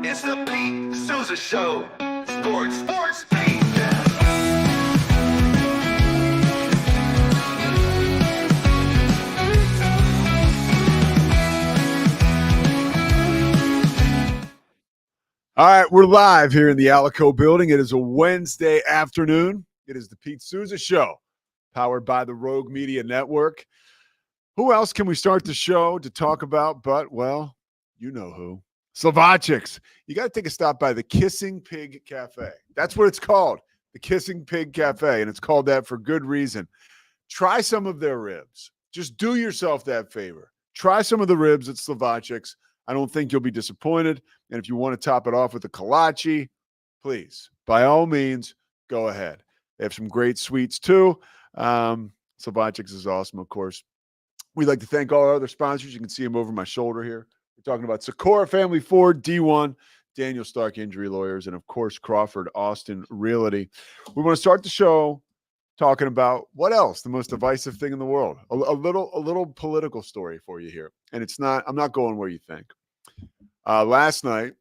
It's the Pete Sousa Show. Sports, Pete. All right, we're live here in the Alico building. It is a Wednesday afternoon. It is the Pete Sousa Show, powered by the Rogue Media Network. Who else can we start the show to talk about but, well, you know who. Slovakics. You got to take a stop by the Kissing Pig Cafe. That's what it's called, the Kissing Pig Cafe, and it's called that for good reason. Try some of their ribs. Just do yourself that favor. Try some of the ribs at Slovakics. I don't think you'll be disappointed. And if you want to top it off with a kolache, please, by all means, go ahead. They have some great sweets too. Slovakics is awesome, of course. We'd like to thank all our other sponsors. You can see them over my shoulder here. We're talking about Socorro Family Ford, D1, Daniel Stark Injury Lawyers, and of course, Crawford Austin Realty. We want to start the show talking about what else? The most divisive thing in the world. A little political story for you here. And I'm not going where you think. Last night,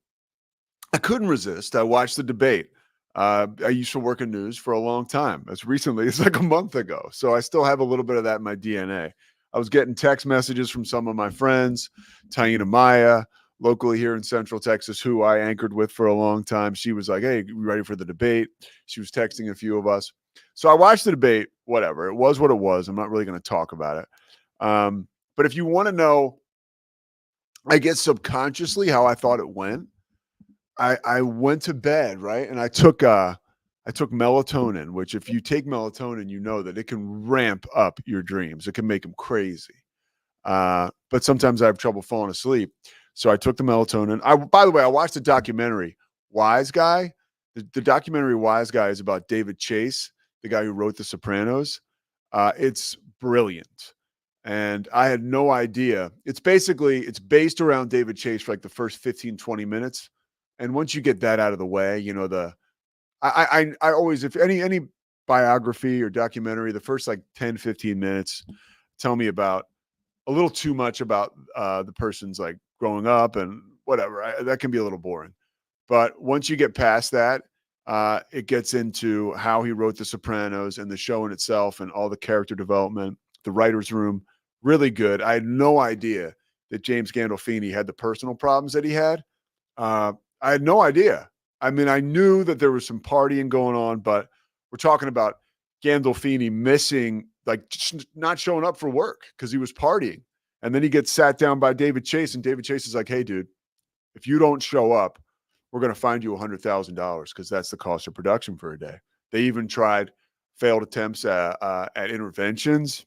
I couldn't resist. I watched the debate. I used to work in news for a long time. As recently as like a month ago. So I still have a little bit of that in my DNA. I was getting text messages from some of my friends, Taina Maya, locally here in Central Texas, who I anchored with for a long time. She was like, hey, you ready for the debate? She was texting a few of us. So I watched the debate, whatever. It was what it was. I'm not really going to talk about it. But if you want to know, I guess subconsciously how I thought it went, I went to bed, right? And I took melatonin, which if you take melatonin, you know that it can ramp up your dreams. It can make them crazy. But sometimes I have trouble falling asleep. So I took the melatonin. By the way, I watched the documentary Wise Guy. The documentary Wise Guy is about David Chase, the guy who wrote The Sopranos. It's brilliant. And I had no idea. It's based around David Chase for like the first 15, 20 minutes. And once you get that out of the way, you know, I always, if any biography or documentary, the first like 10, 15 minutes tell me about a little too much about the person's like growing up and whatever. That can be a little boring. But once you get past that, it gets into how he wrote The Sopranos and the show in itself and all the character development, the writer's room, really good. I had no idea that James Gandolfini had the personal problems that he had. I had no idea. I mean, I knew that there was some partying going on, but we're talking about Gandolfini missing, like just not showing up for work because he was partying. And then he gets sat down by David Chase, and David Chase is like, hey, dude, if you don't show up, we're going to find you $100,000 because that's the cost of production for a day. They even tried failed attempts at interventions.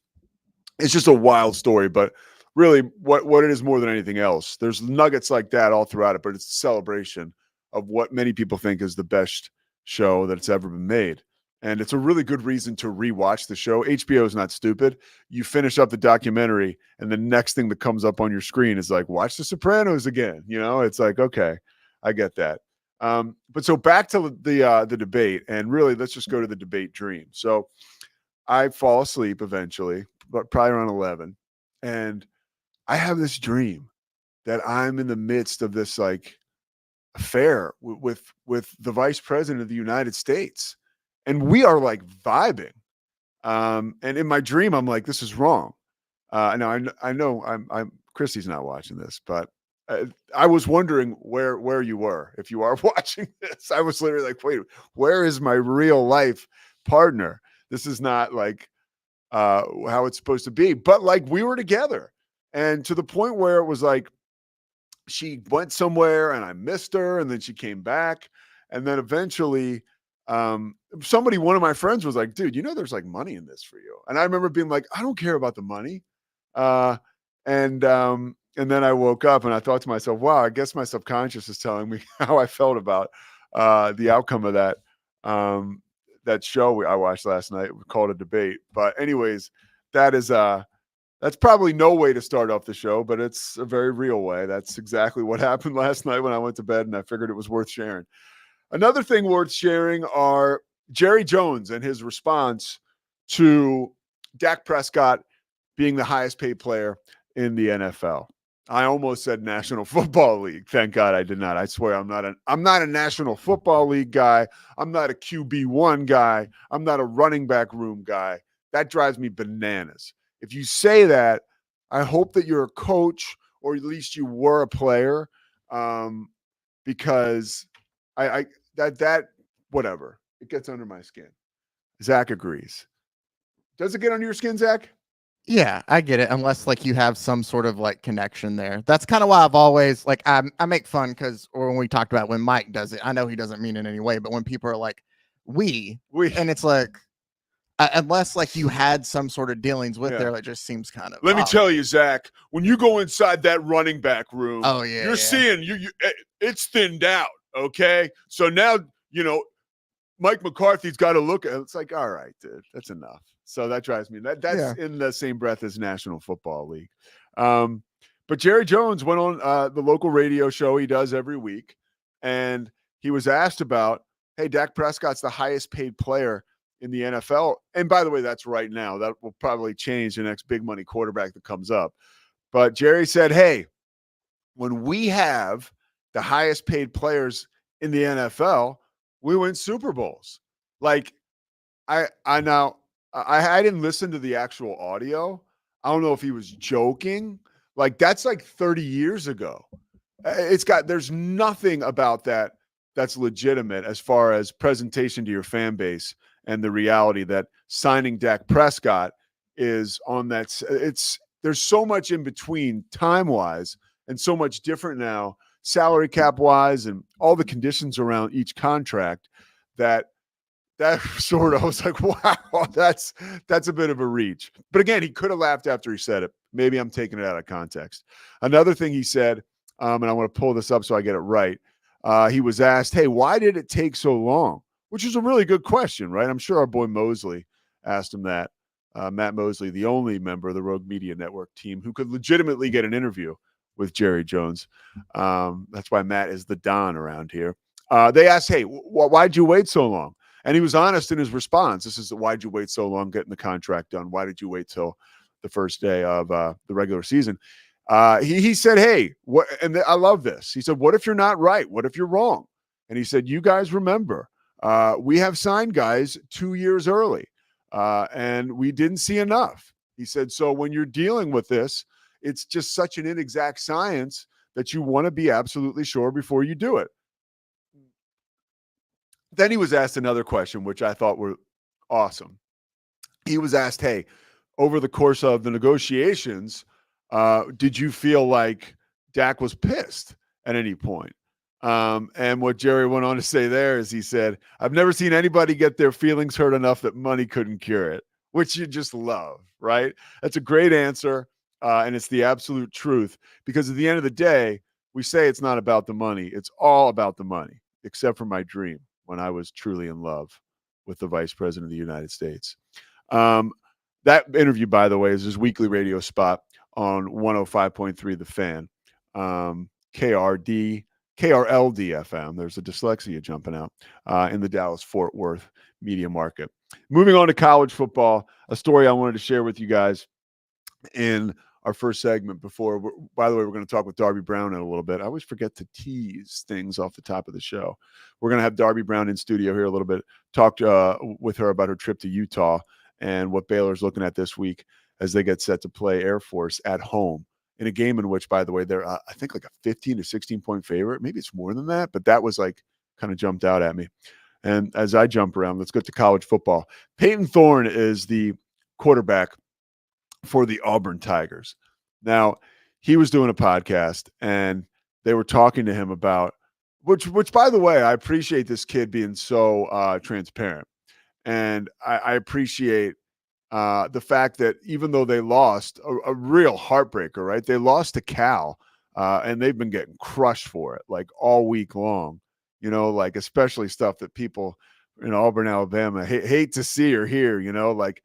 It's just a wild story, but really what it is more than anything else, there's nuggets like that all throughout it, but it's a celebration of what many people think is the best show that's ever been made. And it's a really good reason to rewatch the show. HBO is not stupid. You finish up the documentary, and the next thing that comes up on your screen is like, watch The Sopranos again. You know, it's like, okay, I get that. But so back to the debate, and really, let's just go to the debate dream. So I fall asleep eventually, but probably around 11, and I have this dream that I'm in the midst of this like affair with the vice president of the United States, and we are like vibing. And in my dream, I'm like, this is wrong. Now I know I'm Christy's not watching this, but I was wondering where you were if you are watching this. I was literally like, wait, where is my real life partner? This is not like how it's supposed to be. But like we were together, and to the point where it was like she went somewhere and I missed her, and then she came back, and then eventually one of my friends was like, dude, you know there's like money in this for you. And I remember being like, I don't care about the money. And then I woke up and I thought to myself, wow, I guess my subconscious is telling me how I felt about the outcome of that show I watched last night called A Debate. But anyways, that's probably no way to start off the show, but it's a very real way. That's exactly what happened last night when I went to bed, and I figured it was worth sharing. Another thing worth sharing are Jerry Jones and his response to Dak Prescott being the highest paid player in the NFL. I almost said National Football League. Thank God I did not. I swear I'm not a National Football League guy. I'm not a QB1 guy. I'm not a running back room guy. That drives me bananas. If you say that, I hope that you're a coach or at least you were a player, because I that whatever. It gets under my skin. Zach agrees. Does it get under your skin, Zach? Yeah, I get it. Unless like you have some sort of like connection there. That's kind of why I've always like I make fun because or when we talked about when Mike does it, I know he doesn't mean it in any way, but when people are like we and it's like unless like you had some sort of dealings with there, it just seems kind of. Let me tell you, Zach, when you go inside that running back room, you're seeing you it's thinned out. Okay, so now Mike McCarthy's got to look at it. It's like, all right, dude, that's enough. So that drives me. That's in the same breath as National Football League. But Jerry Jones went on the local radio show he does every week, and he was asked about, hey, Dak Prescott's the highest paid player in the NFL. And by the way, that's right now. That will probably change the next big money quarterback that comes up. But Jerry said, hey, when we have the highest paid players in the NFL, we win Super Bowls. Like I didn't listen to the actual audio. I don't know if he was joking. Like that's like 30 years ago. There's nothing about that that's legitimate as far as presentation to your fan base and the reality that signing Dak Prescott is on that. There's so much in between time-wise and so much different now, salary cap-wise and all the conditions around each contract that sort of, I was like, wow, that's a bit of a reach. But again, he could have laughed after he said it. Maybe I'm taking it out of context. Another thing he said, and I want to pull this up so I get it right. He was asked, hey, why did it take so long? Which is a really good question, right? I'm sure our boy Mosley asked him that. Matt Mosley, the only member of the Rogue Media Network team who could legitimately get an interview with Jerry Jones. That's why Matt is the Don around here. They asked, hey, why'd you wait so long? And he was honest in his response. This is why'd you wait so long getting the contract done? Why did you wait till the first day of the regular season? He said, hey, what? And I love this. He said, what if you're not right? What if you're wrong? And he said, you guys remember, we have signed guys 2 years early, and we didn't see enough. He said, so when you're dealing with this, it's just such an inexact science that you want to be absolutely sure before you do it. Then he was asked another question, which I thought were awesome. He was asked, hey, over the course of the negotiations, did you feel like Dak was pissed at any point? And what Jerry went on to say there is he said, I've never seen anybody get their feelings hurt enough that money couldn't cure it, which you just love, right? That's a great answer, and it's the absolute truth, because at the end of the day, we say it's not about the money. It's all about the money, except for my dream when I was truly in love with the Vice President of the United States. That interview, by the way, is his weekly radio spot on 105.3 The Fan, KRLD FM. There's a dyslexia jumping out in the Dallas-Fort Worth media market. Moving on to college football, a story I wanted to share with you guys in our first segment before. By the way, we're going to talk with Darby Brown in a little bit. I always forget to tease things off the top of the show. We're going to have Darby Brown in studio here a little bit, talk with her about her trip to Utah and what Baylor's looking at this week as they get set to play Air Force at home in a game in which, by the way, they're, I think, like a 15 to 16-point favorite. Maybe it's more than that, but that was like kind of jumped out at me. And as I jump around, let's get to college football. Peyton Thorne is the quarterback for the Auburn Tigers. Now, he was doing a podcast, and they were talking to him about, which by the way, I appreciate this kid being so transparent. And I appreciate the fact that even though they lost a real heartbreaker, right? They lost to Cal, and they've been getting crushed for it like all week long, like especially stuff that people in Auburn, Alabama hate to see or hear, like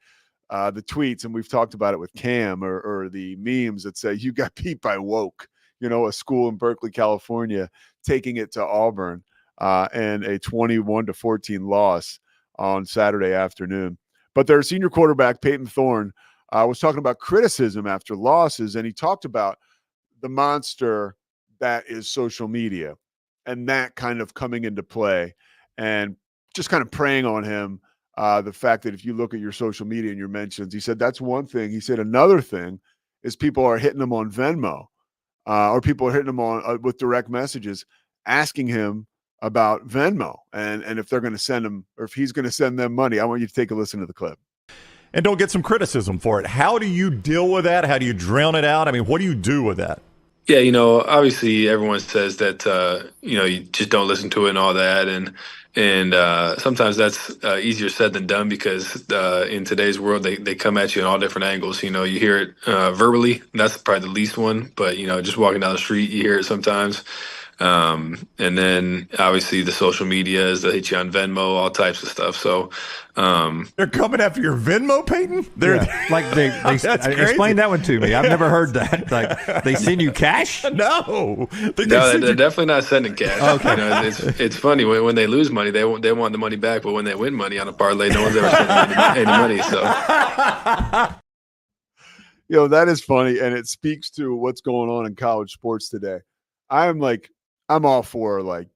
the tweets, and we've talked about it with Cam or the memes that say you got beat by woke, a school in Berkeley, California, taking it to Auburn and a 21-14 loss on Saturday afternoon. But their senior quarterback, Peyton Thorne, was talking about criticism after losses, and he talked about the monster that is social media, and that kind of coming into play, and just kind of preying on him. The fact that if you look at your social media and your mentions, he said that's one thing. He said another thing is people are hitting him on Venmo, or people are hitting him on with direct messages asking him about Venmo and if they're going to send him or if he's going to send them money. I want you to take a listen to the clip. And don't get some criticism for it. How do you deal with that? How do you drown it out? I mean, what do you do with that? Yeah, obviously everyone says that, you just don't listen to it and all that. And sometimes that's easier said than done because in today's world, they come at you in all different angles. You hear it verbally. That's probably the least one. But, just walking down the street, you hear it sometimes. And then obviously the social media is they hit you on Venmo, all types of stuff. So they're coming after your Venmo, Peyton? Like they explain that one to me. I've never heard that. Like they send you cash? No. They're definitely not sending cash. Okay. It's funny when they lose money, they want the money back, but when they win money on a parlay, no one's ever sending any money. So that is funny, and it speaks to what's going on in college sports today. I'm all for like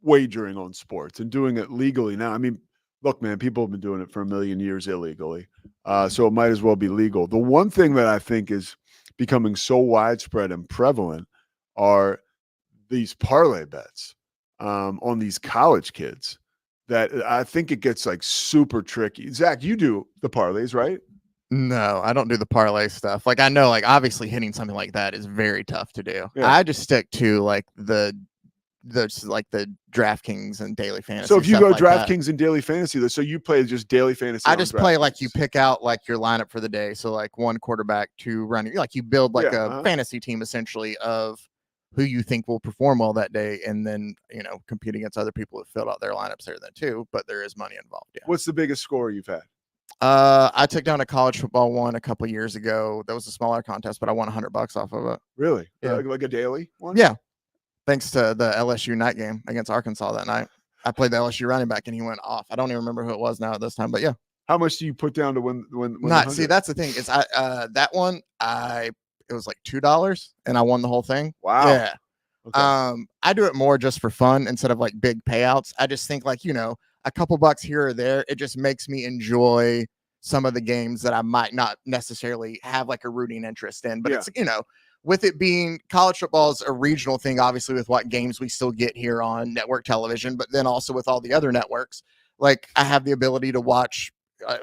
wagering on sports and doing it legally now. I mean, look, man, people have been doing it for a million years illegally. So it might as well be legal. The one thing that I think is becoming so widespread and prevalent are these parlay bets on these college kids that I think it gets like super tricky. Zach, you do the parlays, right? No, I don't do the parlay stuff. Like I know, like obviously hitting something like that is very tough to do. Yeah. I just stick to like the DraftKings and daily fantasy. So if you stuff go like DraftKings and daily fantasy, so you play just daily fantasy. I just play like you pick out like your lineup for the day. So like one quarterback, two running, like you build like a fantasy team essentially of who you think will perform well that day, and then compete against other people who filled out their lineups there then too. But there is money involved. Yeah. What's the biggest score you've had? I took down a college football one a couple years ago. That was a smaller contest, but I won $100 off of it. Really? Yeah. Like a daily one? Yeah. Thanks to the LSU night game against Arkansas that night. I played the LSU running back and he went off. I don't even remember who it was now at this time, but yeah. How much do you put down to win? See, that's the thing. Is that one it was like $2 and I won the whole thing. Wow. Yeah. Okay. I do it more just for fun instead of like big payouts. I just think like, a couple bucks here or there, it just makes me enjoy some of the games that I might not necessarily have like a rooting interest in. But it's, with it being college football is a regional thing, obviously, with what games we still get here on network television, but then also with all the other networks, like I have the ability to watch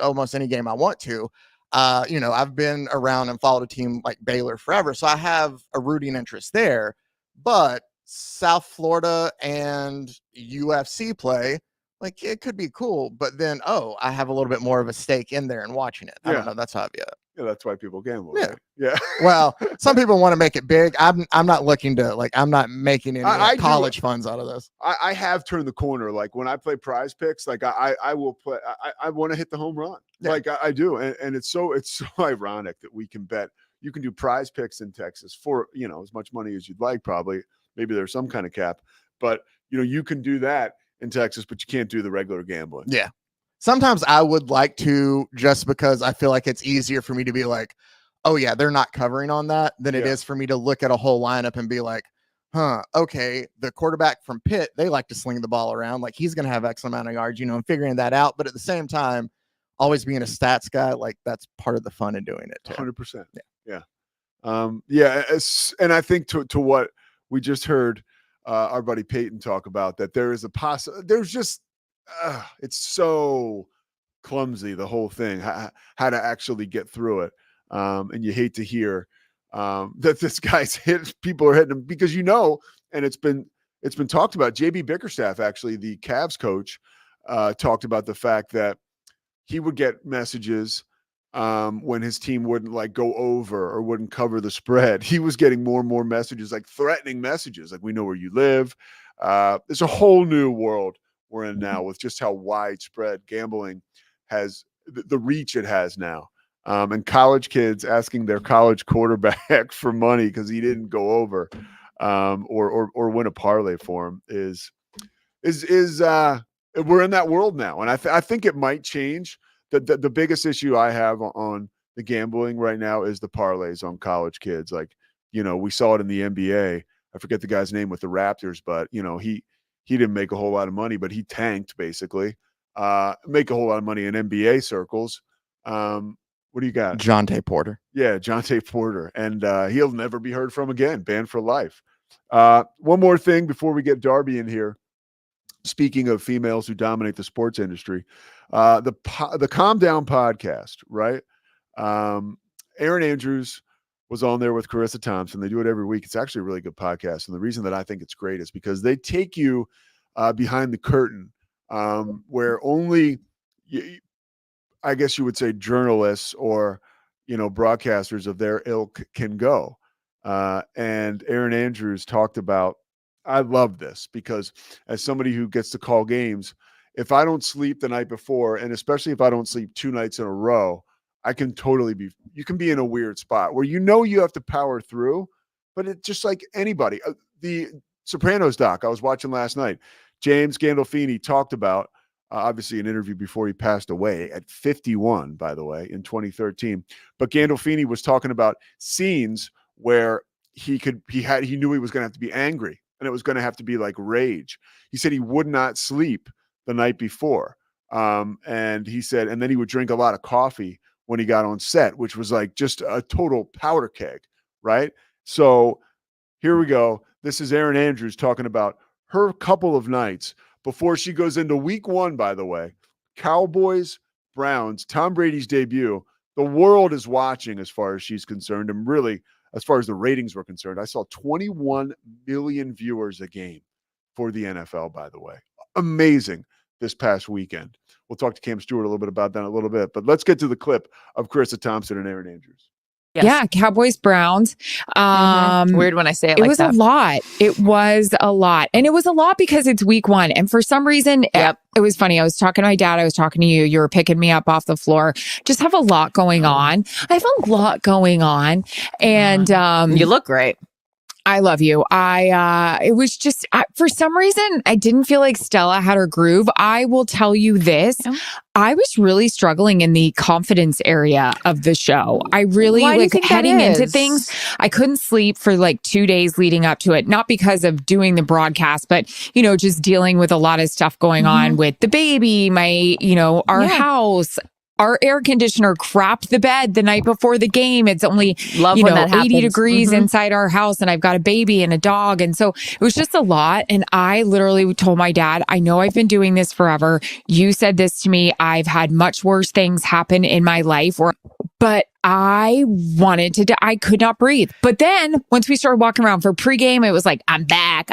almost any game I want to. I've been around and followed a team like Baylor forever, so I have a rooting interest there. But South Florida and UFC play, like it could be cool, but then I have a little bit more of a stake in there and watching it. I don't know. That's how I view it. Yeah, that's why people gamble. Yeah. Right? Yeah. Well, some people want to make it big. I'm not looking to I'm not making any college funds out of this. I have turned the corner. Like when I play Prize Picks, like I will play. I want to hit the home run. Yeah. Like I do, and it's so ironic that we can bet. You can do Prize Picks in Texas for as much money as you'd like. Probably maybe there's some kind of cap, but you can do that in Texas, but you can't do the regular gambling. Yeah. Sometimes I would like to, just because I feel like it's easier for me to be like, oh yeah, they're not covering on that than it is for me to look at a whole lineup and be like, okay, the quarterback from Pitt, they like to sling the ball around. Like he's going to have X amount of yards, and figuring that out. But at the same time, always being a stats guy, like that's part of the fun in doing it too. 100%. Yeah. And I think to what we just heard our buddy Peyton talk about, that there is there's just, it's so clumsy, the whole thing, how to actually get through it. And you hate to hear that this guy's people are hitting him because and it's been talked about. JB Bickerstaff, actually the Cavs coach, talked about the fact that he would get messages when his team wouldn't go over or wouldn't cover the spread. He was getting more and more messages, like threatening messages, like, we know where you live. There's a whole new world we're in now with just how widespread gambling has, the reach it has now. And college kids asking their college quarterback for money because he didn't go over or win a parlay for him is we're in that world now. And I think it might change. The biggest issue I have on the gambling right now is the parlays on college kids. Like, we saw it in the NBA. I forget the guy's name with the Raptors, but he didn't make a whole lot of money, but he tanked basically. Make a whole lot of money in NBA circles. What do you got? Jonte Porter. Yeah, Jonte Porter. And he'll never be heard from again, banned for life. One more thing before we get Darby in here. Speaking of females who dominate the sports industry, the Calm Down podcast, right? Aaron Andrews was on there with Carissa Thompson. They do it every week. It's actually a really good podcast. And the reason that I think it's great is because they take you behind the curtain where only, I guess you would say, journalists or, broadcasters of their ilk can go. And Aaron Andrews talked about, I love this because as somebody who gets to call games, if I don't sleep the night before, and especially if I don't sleep 2 nights in a row, I can totally you can be in a weird spot where you have to power through, but it's just like anybody. The Sopranos doc I was watching last night, James Gandolfini talked about, obviously an interview before he passed away at 51, by the way, in 2013. But Gandolfini was talking about scenes where he knew he was going to have to be angry and it was going to have to be like rage. He said he would not sleep the night before. And he said, and then he would drink a lot of coffee when he got on set, which was like just a total powder keg, right? So here we go. This is Aaron Andrews talking about her couple of nights before she goes into week 1, by the way. Cowboys, Browns, Tom Brady's debut. The world is watching as far as she's concerned. And really, as far as the ratings were concerned, I saw 21 million viewers a game for the NFL, by the way. Amazing this past weekend. We'll talk to Cam Stewart a little bit about that in a little bit, but let's get to the clip of Carissa Thompson and Aaron Andrews. Yes. Yeah, Cowboys, Browns. Weird when I say it like was that. a lot. It was a lot. And it was a lot because it's week 1. And for some reason, it was funny. I was talking to my dad. I was talking to you. You were picking me up off the floor. Just have a lot going on. I have a lot going on. And you look great. I love you. It was just, for some reason, I didn't feel like Stella had her groove. I will tell you this. Yeah. I was really struggling in the confidence area of the show. I really, Why do you think that heading into is? things, I couldn't sleep for like 2 days leading up to it. Not because of doing the broadcast, but, just dealing with a lot of stuff going on with the baby, my, our house. Our air conditioner crapped the bed the night before the game. It's only, Love when that 80 happens. degrees inside our house, and I've got a baby and a dog. And so it was just a lot. And I literally told my dad, I know I've been doing this forever. You said this to me. I've had much worse things happen in my life, but I I could not breathe. But then once we started walking around for pregame, it was like, I'm back.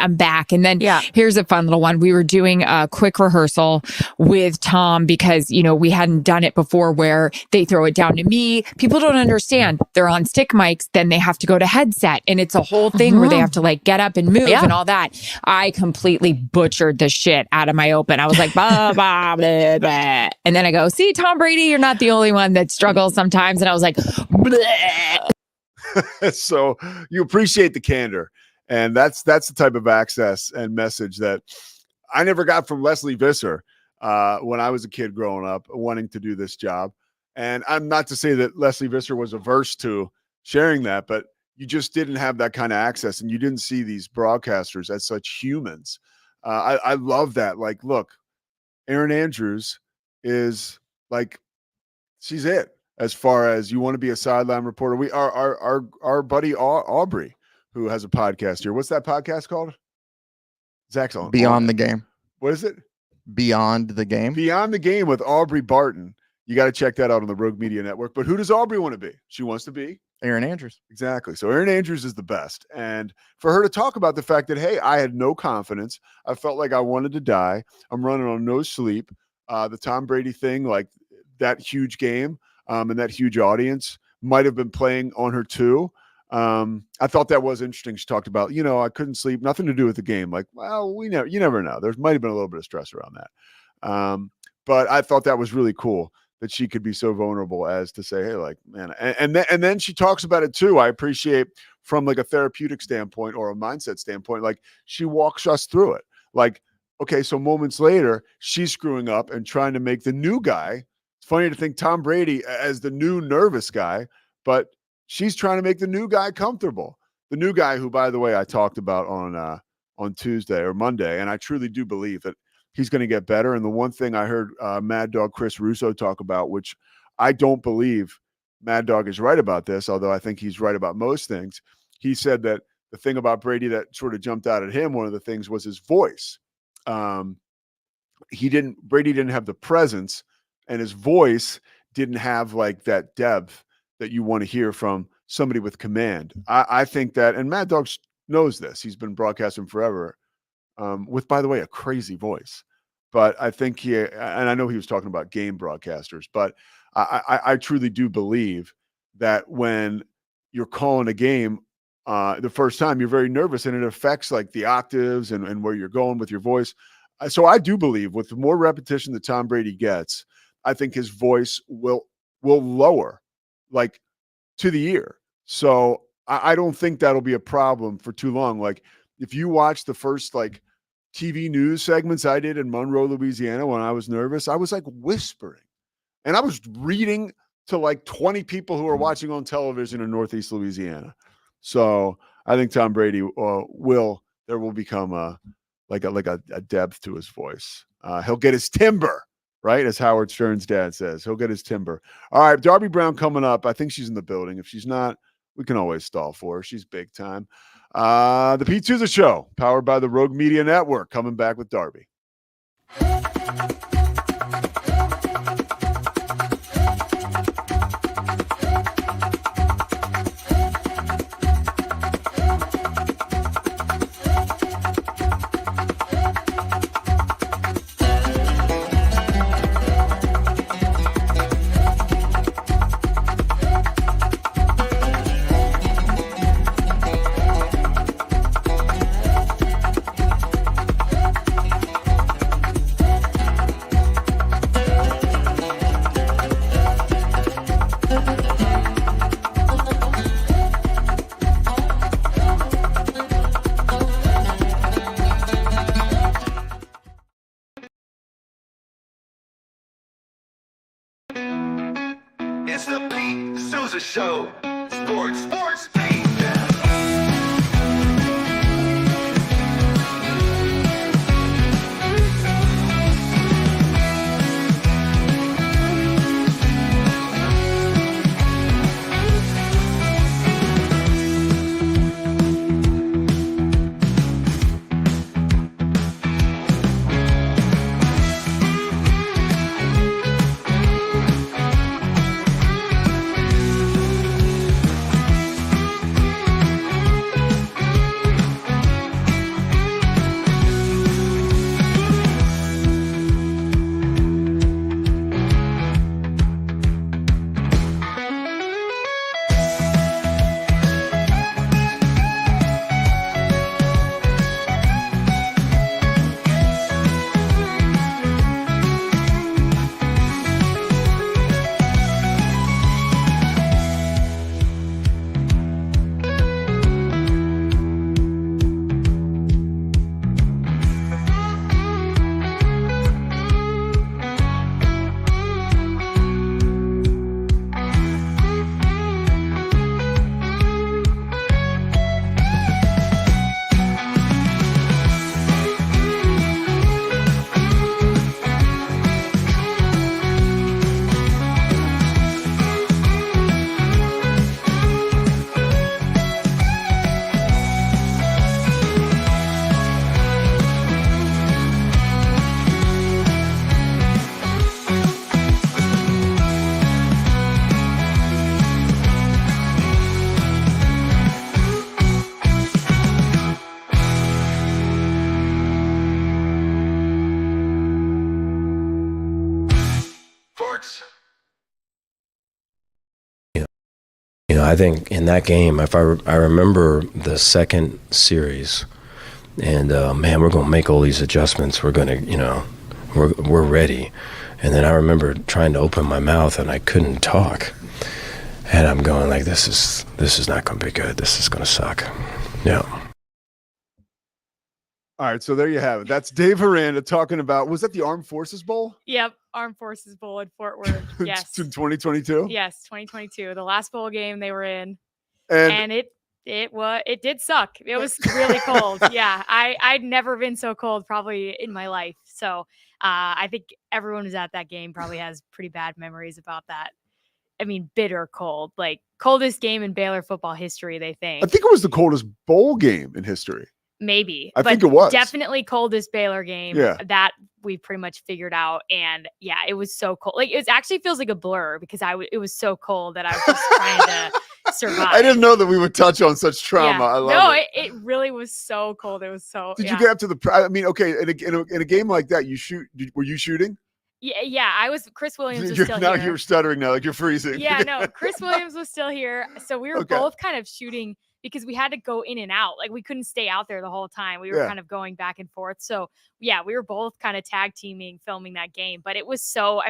And then here's a fun little one. We were doing a quick rehearsal with Tom because, we hadn't done it before where they throw it down to me. People don't understand. They're on stick mics. Then they have to go to headset. And it's a whole thing where they have to like get up and move and all that. I completely butchered the shit out of my open. I was like, blah, blah, blah, blah. And then I go, see, Tom Brady, you're not the only one that struggles sometimes. And I was like, so you appreciate the candor, and that's the type of access and message that I never got from Leslie Visser when I was a kid growing up wanting to do this job. And I'm not to say that Leslie Visser was averse to sharing that, but you just didn't have that kind of access, and you didn't see these broadcasters as such humans. I love that. Like, look, Aaron Andrews is like, she's it. As far as you want to be a sideline reporter, our buddy Aubrey, who has a podcast here. What's that podcast called? Zach's on Beyond the Game. What is it? Beyond the Game. Beyond the Game with Aubrey Barton. You got to check that out on the Rogue Media Network. But who does Aubrey want to be? She wants to be Aaron Andrews. Exactly. So Aaron Andrews is the best. And for her to talk about the fact that, hey, I had no confidence. I felt like I wanted to die. I'm running on no sleep. The Tom Brady thing, like that huge game. And that huge audience might have been playing on her too. I thought that was interesting. She talked about, I couldn't sleep, nothing to do with the game. Like, well, you never know. There might have been a little bit of stress around that. But I thought that was really cool that she could be so vulnerable as to say, hey, like, man, and then she talks about it too. I appreciate from like a therapeutic standpoint or a mindset standpoint, like she walks us through it. Like, okay, so moments later, she's screwing up and trying to make the new guy. It's funny to think Tom Brady as the new nervous guy, but she's trying to make the new guy comfortable. the new guy who, by the way, I talked about on Tuesday or Monday, and I truly do believe that he's going to get better. And the one thing I heard Mad Dog Chris Russo talk about, which I don't believe Mad Dog is right about this, although I think he's right about most things. He said that the thing about Brady that sort of jumped out at him, one of the things was his voice. Brady didn't have the presence, and his voice didn't have like that depth that you want to hear from somebody with command. I think that, and Mad Dog knows this. He's been broadcasting forever, with, by the way, a crazy voice. But I think and I know he was talking about game broadcasters, but I truly do believe that when you're calling a game the first time, you're very nervous, and it affects like the octaves and where you're going with your voice. So I do believe with the more repetition that Tom Brady gets, I think his voice will lower like to the ear. So I don't think that'll be a problem for too long. Like if you watch the first like TV news segments I did in Monroe, Louisiana, when I was nervous, I was like whispering, and I was reading to like 20 people who are watching on television in Northeast Louisiana. So I think Tom Brady there will become a depth to his voice. He'll get his timber, right? As Howard Stern's dad says, he'll get his timber. All right, Darby Brown coming up. I think she's in the building. If she's not, we can always stall for her. She's big time. The Pete Sousa Show, powered by the Rogue Media Network, coming back with Darby. It's the Pete Sousa Show. Sports, Pete. I think in that game, if I remember the second series, and man, we're going to make all these adjustments. We're going to, we're ready. And then I remember trying to open my mouth and I couldn't talk. And I'm going like, this is not going to be good. This is going to suck. Yeah. All right, so there you have it. That's Dave Aranda talking about, was that the Armed Forces Bowl? Yep, Armed Forces Bowl in Fort Worth. Yes. In 2022? Yes, 2022. The last bowl game they were in. And it It did suck. It was really cold. Yeah. I'd never been so cold probably in my life. So I think everyone who's at that game probably has pretty bad memories about that. I mean, bitter cold, like coldest game in Baylor football history, they think. I think it was the coldest bowl game in history. Maybe. I think it was. Definitely coldest Baylor game. Yeah. That we pretty much figured out. And yeah, it was so cold. Like it actually feels like a blur because it was so cold that I was just trying to survive. I didn't know that we would touch on such trauma. Yeah. I love it. It really was so cold. It was so. Did you get up to I mean, okay, in a game like that, were you shooting? Yeah, I was. Chris Williams was still now here. You're stuttering now, like you're freezing. Yeah, no, Chris Williams was still here. So we were both kind of shooting because we had to go in and out. Like we couldn't stay out there the whole time. We were kind of going back and forth. So yeah, we were both kind of tag teaming, filming that game. But it was so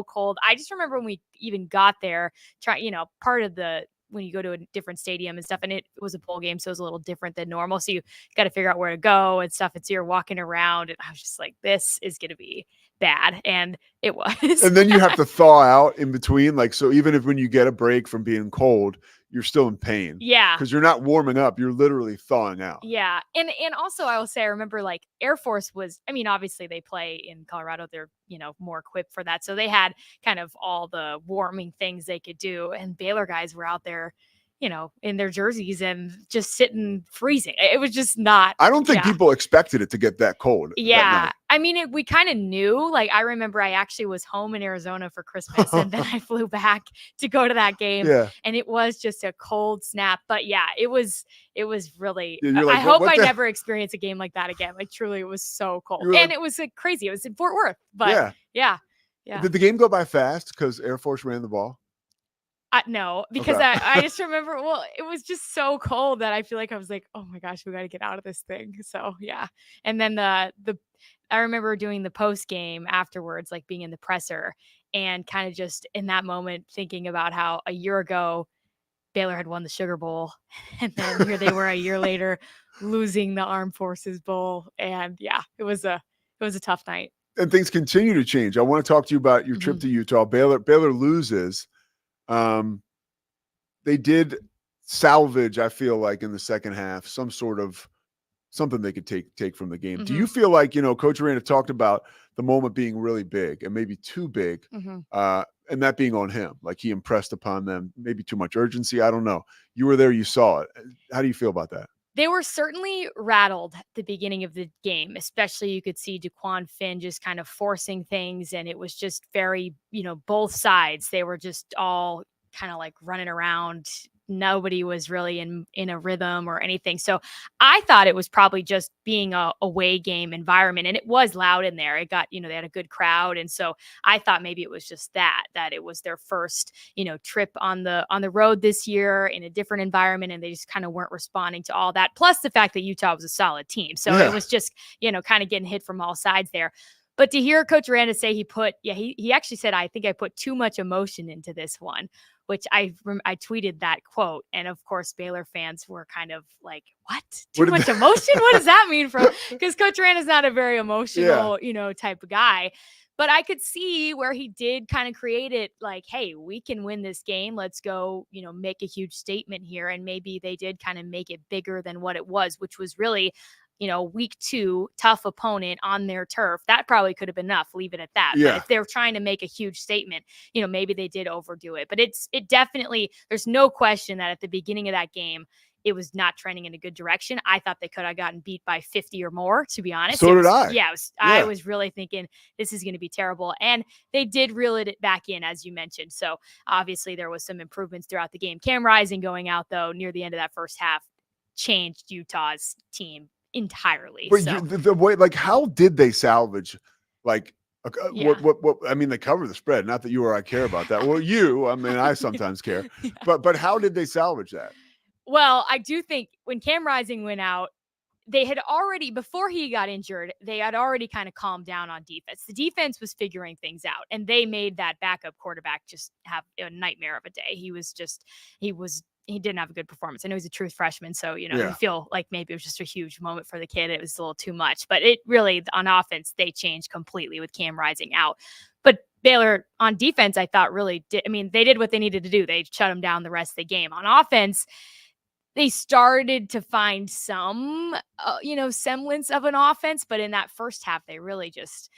cold. I just remember when we even got there, part of when you go to a different stadium and stuff, and it was a bowl game, so it was a little different than normal. So you got to figure out where to go and stuff. And so you're walking around, and I was just like, this is going to be bad. And it was. And then you have to thaw out in between. Like, so even if when you get a break from being cold, you're still in pain. Yeah. Because you're not warming up. You're literally thawing out. Yeah. And also I will say, I remember like Air Force was, I mean, obviously they play in Colorado. They're, more equipped for that. So they had kind of all the warming things they could do. And Baylor guys were out there, in their jerseys and just sitting freezing. It was just not. I don't think people expected it to get that cold. Yeah. I mean, we kind of knew. Like, I remember I actually was home in Arizona for Christmas and then I flew back to go to that game. Yeah. And it was just a cold snap. But yeah, it was really. Like, I hope I never experience a game like that again. Like, truly, it was so cold. And it was crazy. It was in Fort Worth. But yeah. Did the game go by fast because Air Force ran the ball? No, because I just remember, it was just so cold that I feel like I was like, oh my gosh, we got to get out of this thing. So yeah. And then I remember doing the post game afterwards, like being in the presser and kind of just in that moment thinking about how a year ago Baylor had won the Sugar Bowl and then here they were a year later losing the Armed Forces Bowl. And yeah, it was a tough night. And things continue to change. I want to talk to you about your trip to Utah. Baylor loses. They did salvage, I feel like, in the second half, some sort of something they could take from the game. Do you feel like, Coach Aranda talked about the moment being really big and maybe too big, and that being on him, like he impressed upon them, maybe too much urgency. I don't know. You were there, you saw it. How do you feel about that? They were certainly rattled at the beginning of the game, especially you could see Daquan Finn just kind of forcing things. And it was just very, both sides. They were just all kind of like running around. Nobody was really in a rhythm or anything. So I thought it was probably just being a away game environment. And it was loud in there. It got, they had a good crowd. And so I thought maybe it was just that it was their first, trip on the road this year in a different environment. And they just kind of weren't responding to all that. Plus the fact that Utah was a solid team. So it was just, kind of getting hit from all sides there. But to hear Coach Aranda say he actually said, I think I put too much emotion into this one, which I tweeted that quote. And of course, Baylor fans were kind of like, what? Too much emotion? What does that mean? Because Coach Aranda is not a very emotional, type of guy. But I could see where he did kind of create it like, hey, we can win this game. Let's go, make a huge statement here. And maybe they did kind of make it bigger than what it was, which was really week 2, tough opponent on their turf. That probably could have been enough. Leave it at that. Yeah. But if they're trying to make a huge statement, maybe they did overdo it. But it definitely, there's no question that at the beginning of that game, it was not trending in a good direction. I thought they could have gotten beat by 50 or more, to be honest. So did I. Yeah, I was really thinking this is going to be terrible. And they did reel it back in, as you mentioned. So obviously there was some improvements throughout the game. Cam Rising going out, though, near the end of that first half changed Utah's team entirely. But so. the way, like, how did they salvage, like, what I mean, they cover the spread. Not that you or I care about that. Well, I sometimes care. Yeah. But how did they salvage that? Well, I do think when Cam Rising went out, they had already, before he got injured, they had already kind of calmed down on defense. The defense was figuring things out, and they made that backup quarterback just have a nightmare of a day. He didn't have a good performance. I know he's a true freshman, so, you feel like maybe it was just a huge moment for the kid. It was a little too much, but it really, on offense, they changed completely with Cam Rising out. But Baylor on defense, I thought really did. I mean, they did what they needed to do. They shut him down the rest of the game. On offense, they started to find some, semblance of an offense, but in that first half, they really just,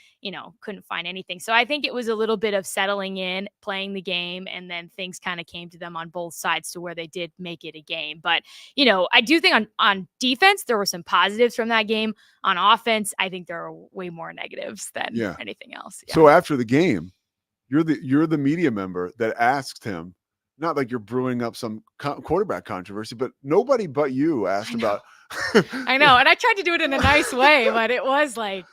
couldn't find anything. So I think it was a little bit of settling in, playing the game, and then things kind of came to them on both sides to where they did make it a game. But, I do think on defense, there were some positives from that game. On offense, I think there are way more negatives than anything else. Yeah. So after the game, you're the media member that asked him, not like you're brewing up some quarterback controversy, but nobody but you asked about. I know. And I tried to do it in a nice way, but it was like,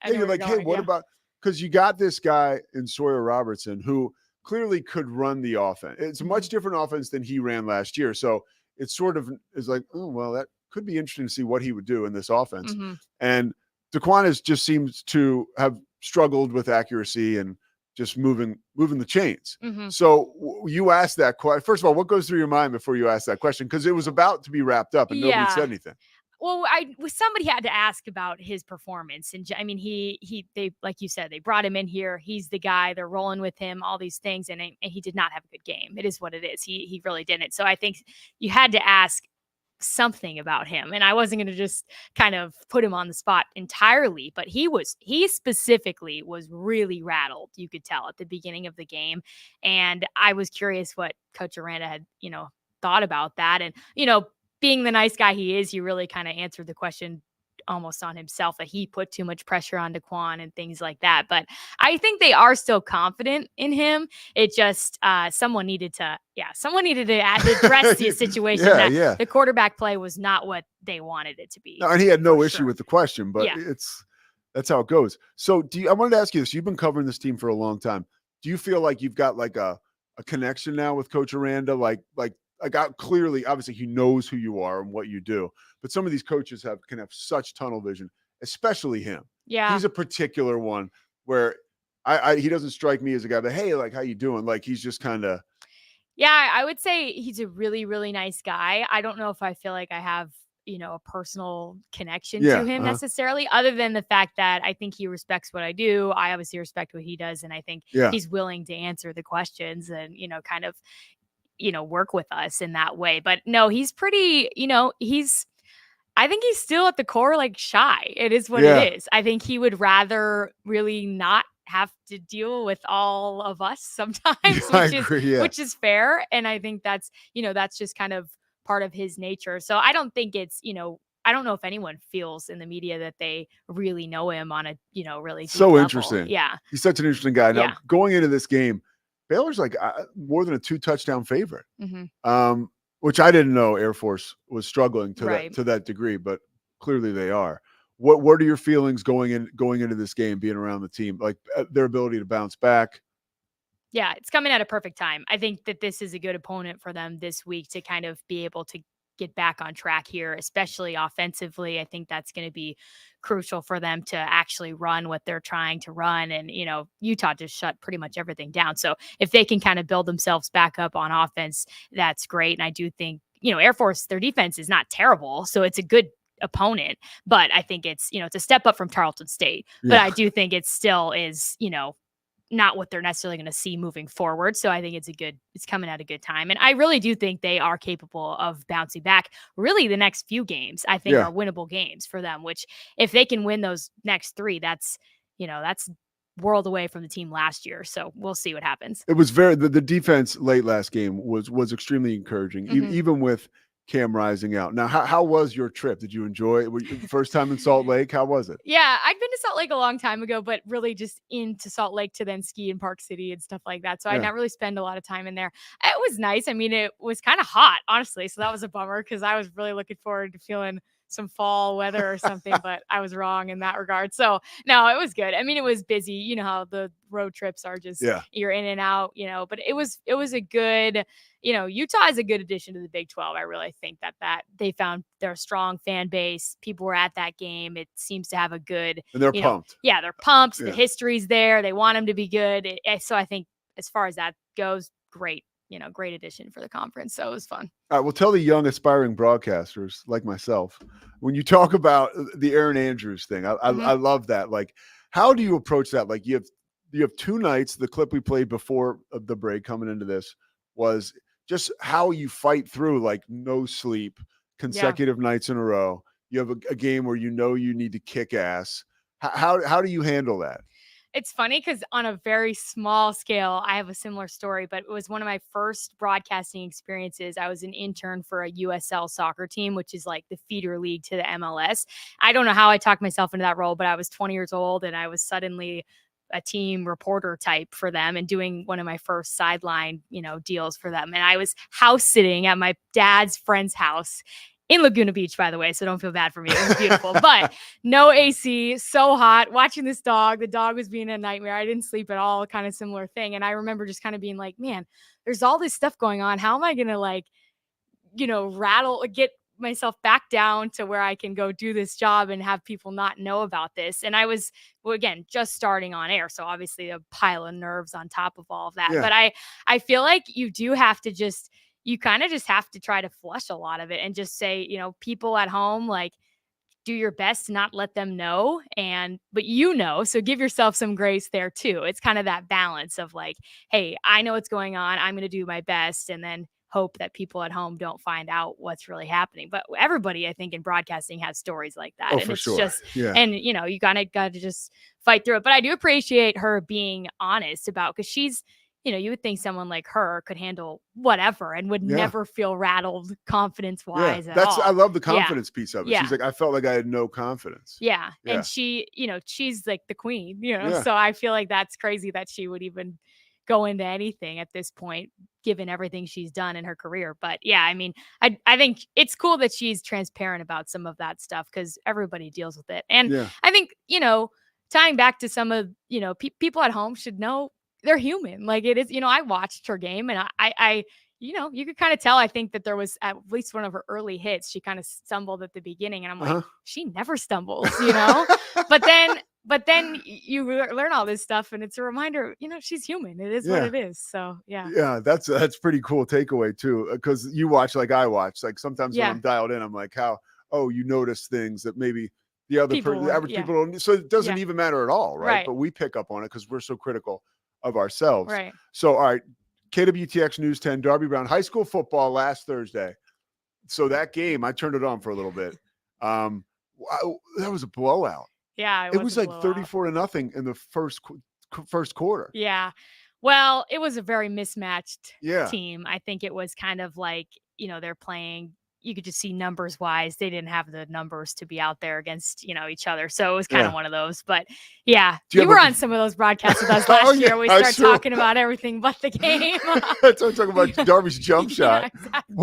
you're like, hey, what about, because you got this guy in Sawyer Robertson who clearly could run the offense. It's a much different offense than he ran last year. So it sort of is like, oh, well, that could be interesting to see what he would do in this offense. And DeQuan just seems to have struggled with accuracy and just moving the chains. So you asked that question. First of all, what goes through your mind before you ask that question? Because it was about to be wrapped up and nobody said anything. Well, somebody had to ask about his performance. And I mean, they, like you said, they brought him in here. He's the guy, they're rolling with him, all these things. And he did not have a good game. It is what it is. He really didn't. So I think you had to ask something about him, and I wasn't going to just kind of put him on the spot entirely, but he specifically was really rattled, you could tell, at the beginning of the game. And I was curious what Coach Aranda had thought about that. And being the nice guy he is, he really kind of answered the question almost on himself, that he put too much pressure on DeQuan and things like that. But I think they are still confident in him. It just someone needed to address the situation. The quarterback play was not what they wanted it to be. No, and he had no issue with the question, but that's how it goes. So I wanted to ask you this. You've been covering this team for a long time. Do you feel like you've got like a connection now with Coach Aranda? Like clearly, obviously he knows who you are and what you do, but some of these coaches can have such tunnel vision, especially him. Yeah. He's a particular one where he doesn't strike me as a guy that, hey, like, how you doing? Like, he's just kind of. Yeah, I would say he's a really, really nice guy. I don't know if I feel like I have, a personal connection to him necessarily, other than the fact that I think he respects what I do. I obviously respect what he does. And I think he's willing to answer the questions and, kind of, work with us in that way. But no, he's pretty, I think he's still at the core, like, shy. It is what it is. I think he would rather really not have to deal with all of us sometimes, which is fair. And I think that's just kind of part of his nature. So I don't think it's, I don't know if anyone feels in the media that they really know him on a, really deep so level. Interesting. Yeah. He's such an interesting guy. Now, going into this game, Baylor's like more than a 2-touchdown favorite, which I didn't know Air Force was struggling to that degree, but clearly they are. What are your feelings going into this game, being around the team, like their ability to bounce back? Yeah, it's coming at a perfect time. I think that this is a good opponent for them this week to kind of be able to get back on track here, especially offensively. I think that's going to be crucial for them to actually run what they're trying to run. And, Utah just shut pretty much everything down. So if they can kind of build themselves back up on offense, that's great. And I do think, Air Force, their defense is not terrible. So it's a good opponent, but I think it's, it's a step up from Tarleton State, but I do think it still is, not what they're necessarily going to see moving forward. So I think it's coming at a good time. And I really do think they are capable of bouncing back. Really, the next few games, I think, are winnable games for them, which if they can win those next three, that's world away from the team last year. So we'll see what happens. It was the defense late last game was extremely encouraging, even with Cam rising out. Now, how was your trip? Did you enjoy it? First time in Salt Lake? How was it? Yeah, I'd been to Salt Lake a long time ago, but really just into Salt Lake to then ski in Park City and stuff like that. So I not really spend a lot of time in there. It was nice. I mean, it was kind of hot, honestly. So that was a bummer because I was really looking forward to feeling some fall weather or something, but I was wrong in that regard. So no, it was good. I mean, it was busy. You know how the road trips are just, you're in and out, but it was a good, Utah is a good addition to the Big 12. I really think that they found their strong fan base. People were at that game. It seems to have a good, and they're pumped. Yeah, they're pumped. The history's there. They want them to be good. So I think as far as that goes, great. Great addition for the conference. So it was fun. All right. Well, tell the young aspiring broadcasters like myself, when you talk about the Aaron Andrews thing, I love that. Like, how do you approach that? Like you have 2 nights. The clip we played before the break coming into this was just how you fight through, like, no sleep, consecutive nights in a row. You have a game where you know you need to kick ass. How do you handle that? It's funny because on a very small scale, I have a similar story, but it was one of my first broadcasting experiences. I was an intern for a USL soccer team, which is like the feeder league to the MLS. I don't know how I talked myself into that role, but I was 20 years old and I was suddenly a team reporter type for them and doing one of my first sideline, deals for them. And I was house sitting at my dad's friend's house in Laguna Beach, by the way, so don't feel bad for me. It was beautiful, but no AC, so hot, watching this dog. The dog was being a nightmare. I didn't sleep at all, kind of similar thing. And I remember just kind of being like, man, there's all this stuff going on. How am I going to get myself back down to where I can go do this job and have people not know about this? And I was, again, just starting on air. So obviously a pile of nerves on top of all of that. Yeah. But I feel like you do have to you kind of just have to try to flush a lot of it and just say, people at home, like, do your best to not let them know. But so give yourself some grace there too. It's kind of that balance of like, hey, I know what's going on. I'm going to do my best. And then hope that people at home don't find out what's really happening. But everybody, I think, in broadcasting has stories like that. Oh, and for it's sure. just, Yeah. and you got to just fight through it. But I do appreciate her being honest about, because she's, you would think someone like her could handle whatever and would never feel rattled confidence wise at all. I love the confidence piece of it. Yeah. She's like, I felt like I had no confidence. Yeah. Yeah. And she, she's like the queen, Yeah. so I feel like that's crazy that she would even go into anything at this point, given everything she's done in her career. But yeah, I mean, I think it's cool that she's transparent about some of that stuff because everybody deals with it. And I think, tying back to some of, people at home should know they're human. Like it is, I watched her game and I you could kind of tell, I think that there was at least one of her early hits. She kind of stumbled at the beginning and I'm like, she never stumbles, but then you learn all this stuff and it's a reminder, she's human. It is what it is. So yeah. Yeah. That's pretty cool takeaway too. Cause you watch, like I watch, like sometimes when I'm dialed in, I'm like, you notice things that maybe the average people don't. So it doesn't even matter at all. Right. But we pick up on it cause we're so critical of ourselves. Right. So, all right. KWTX News 10, Darby Brown, high school football last Thursday. So that game, I turned it on for a little bit. That was a blowout. Yeah. It was like 34-0 in the first quarter. Yeah. Well, it was a very mismatched Yeah. team. I think it was kind of like, they're playing, you could just see numbers wise, they didn't have the numbers to be out there against, each other. So it was kind of one of those, but yeah, you were on some of those broadcasts with us last year. We start talking about everything but the game. That's what I'm talking about. Darby's jump shot. Yeah, exactly.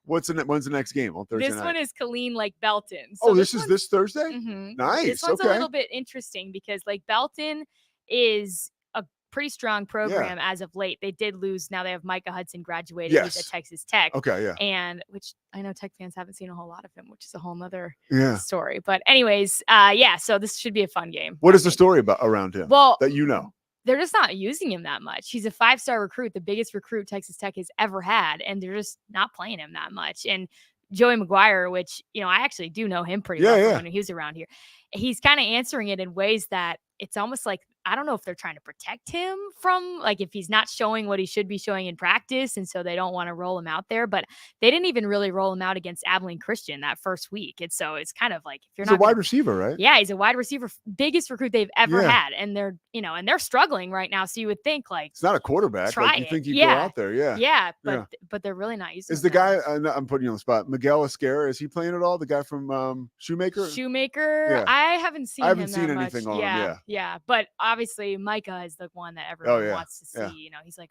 When's the next game on Thursday This night? one is Colleen Lake Belton. So this is this Thursday? Mm-hmm. Nice. This one's a little bit interesting because Lake Belton is a pretty strong program as of late. They did lose. Now they have Micah Hudson graduated. He's at Texas Tech. Okay, yeah. And which I know Tech fans haven't seen a whole lot of him, which is a whole nother story. But anyways, so this should be a fun game. What is the story around him? Well, that they're just not using him that much. He's a 5-star recruit, the biggest recruit Texas Tech has ever had, and they're just not playing him that much. And Joey McGuire, which, I actually do know him pretty well from when he was around here. He's kind of answering it in ways that it's almost like, I don't know if they're trying to protect him from, like, if he's not showing what he should be showing in practice. And so they don't want to roll him out there, but they didn't even really roll him out against Abilene Christian that first week. And so it's kind of like, if you're he's a wide receiver, right? Yeah, he's a wide receiver, biggest recruit they've ever had. And they're, and they're struggling right now. So you would think like, it's not a quarterback. Try like you think you go out there. Yeah. But they're really not using Is the guy, I'm putting you on the spot, Miguel Esquera, is he playing at all? The guy from Shoemaker? Yeah. I haven't seen anything on him. Yeah. But obviously Micah is the one that everyone wants to see. He's like,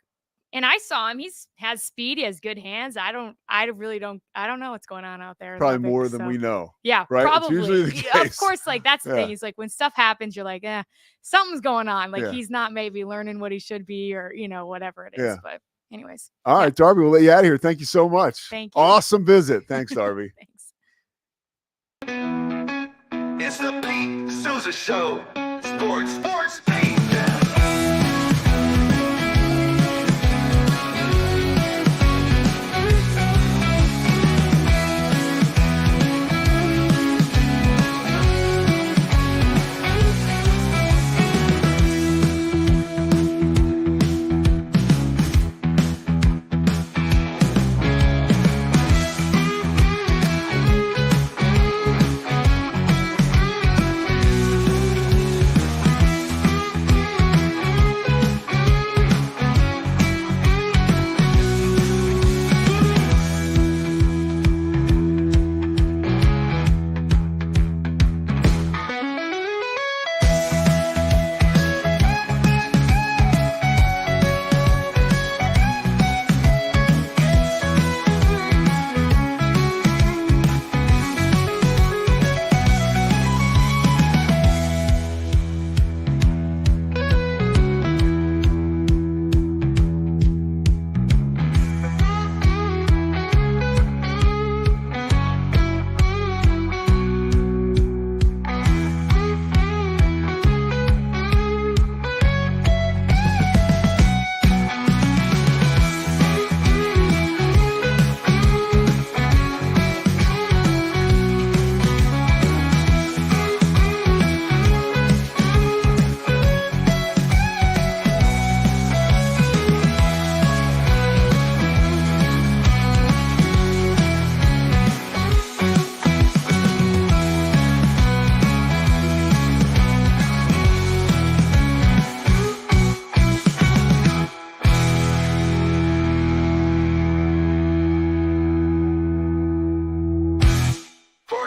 and I saw him. Has speed. He has good hands. I don't know what's going on out there. Probably more than we know. Yeah, right? probably. It's usually the case. Of course, like that's the thing. Is like when stuff happens, you're like, something's going on. Like he's not maybe learning what he should be, or whatever it is. But anyways. All right, Darby, we'll let you out of here. Thank you so much. Thank you. Awesome visit. Thanks, Darby. Thanks. It's the Pete Sousa Show. Sports Pete.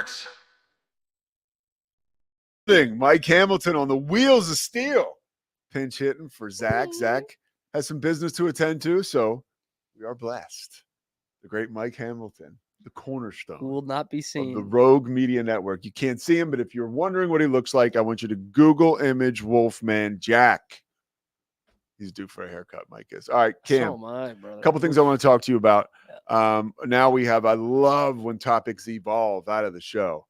Sports. Mike Hamilton on the wheels of steel. Pinch hitting for Zach. Zach has some business to attend to, so we are blessed. The great Mike Hamilton, the cornerstone Who will not be of seen. the Rogue Media Network. You can't see him, but if you're wondering what he looks like, I want you to Google image Wolfman Jack. He's due for a haircut, Mike is. All right, Cam. So am I, brother. A couple things I want to talk to you about. Now I love when topics evolve out of the show.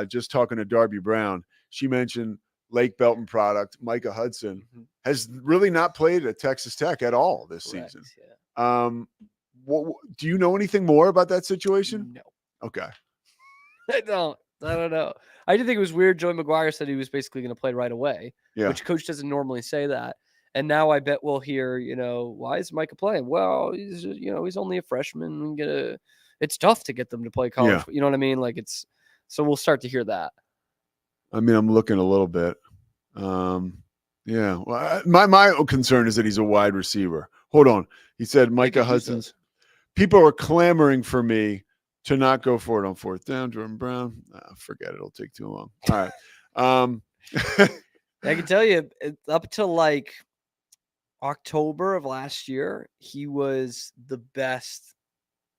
Just talking to Darby Brown, she mentioned Lake Belton product. Micah Hudson has really not played at Texas Tech at all this season. Yeah. Do you know anything more about that situation? No. Okay. I don't know. I did think it was weird. Joey McGuire said he was basically going to play right away, which coach doesn't normally say that. And now I bet we'll hear, why is Micah playing? Well, he's only a freshman. It's tough to get them to play college. Yeah. You know what I mean? So we'll start to hear that. I mean, I'm looking a little bit. Yeah. Well, my concern is that he's a wide receiver. Hold on. He said Micah Hudson's. People are clamoring for me to not go for it on fourth down. Jordan Brown. Forget it. It'll take too long. All right. I can tell you up to October of last year, he was the best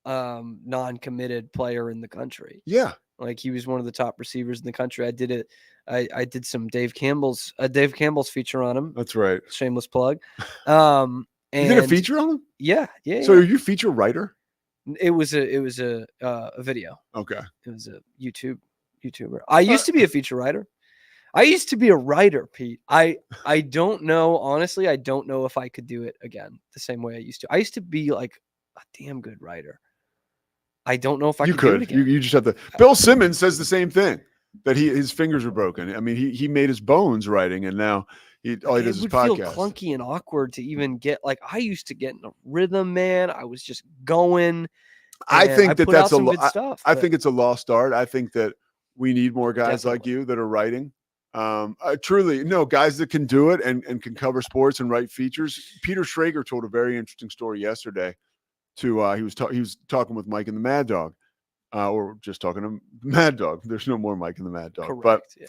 non-committed player in the country. Yeah. He was one of the top receivers in the country. I did it. I did some Dave Campbell's feature on him. That's right. Shameless plug. You did a feature on him? Yeah. So are you a feature writer? It was a video. Okay. It was a YouTuber. I used to be a feature writer. I used to be a writer, Pete. I don't know. Honestly, I don't know if I could do it again the same way I used to. I used to be a damn good writer. I don't know if I could do it again. You just have to. Bill Simmons says the same thing, that his fingers are broken. I mean, he made his bones writing, and now all he does is podcast. It would feel clunky and awkward to even get I used to get in a rhythm, man. I was just going. I think that's stuff. I think it's a lost art. I think that we need more guys like you that are writing. Truly, guys that can do it and can cover sports and write features. Peter Schrager told a very interesting story yesterday. He was talking with Mike and the Mad Dog, or just talking to Mad Dog. There's no more Mike and the Mad Dog. Correct, but yeah.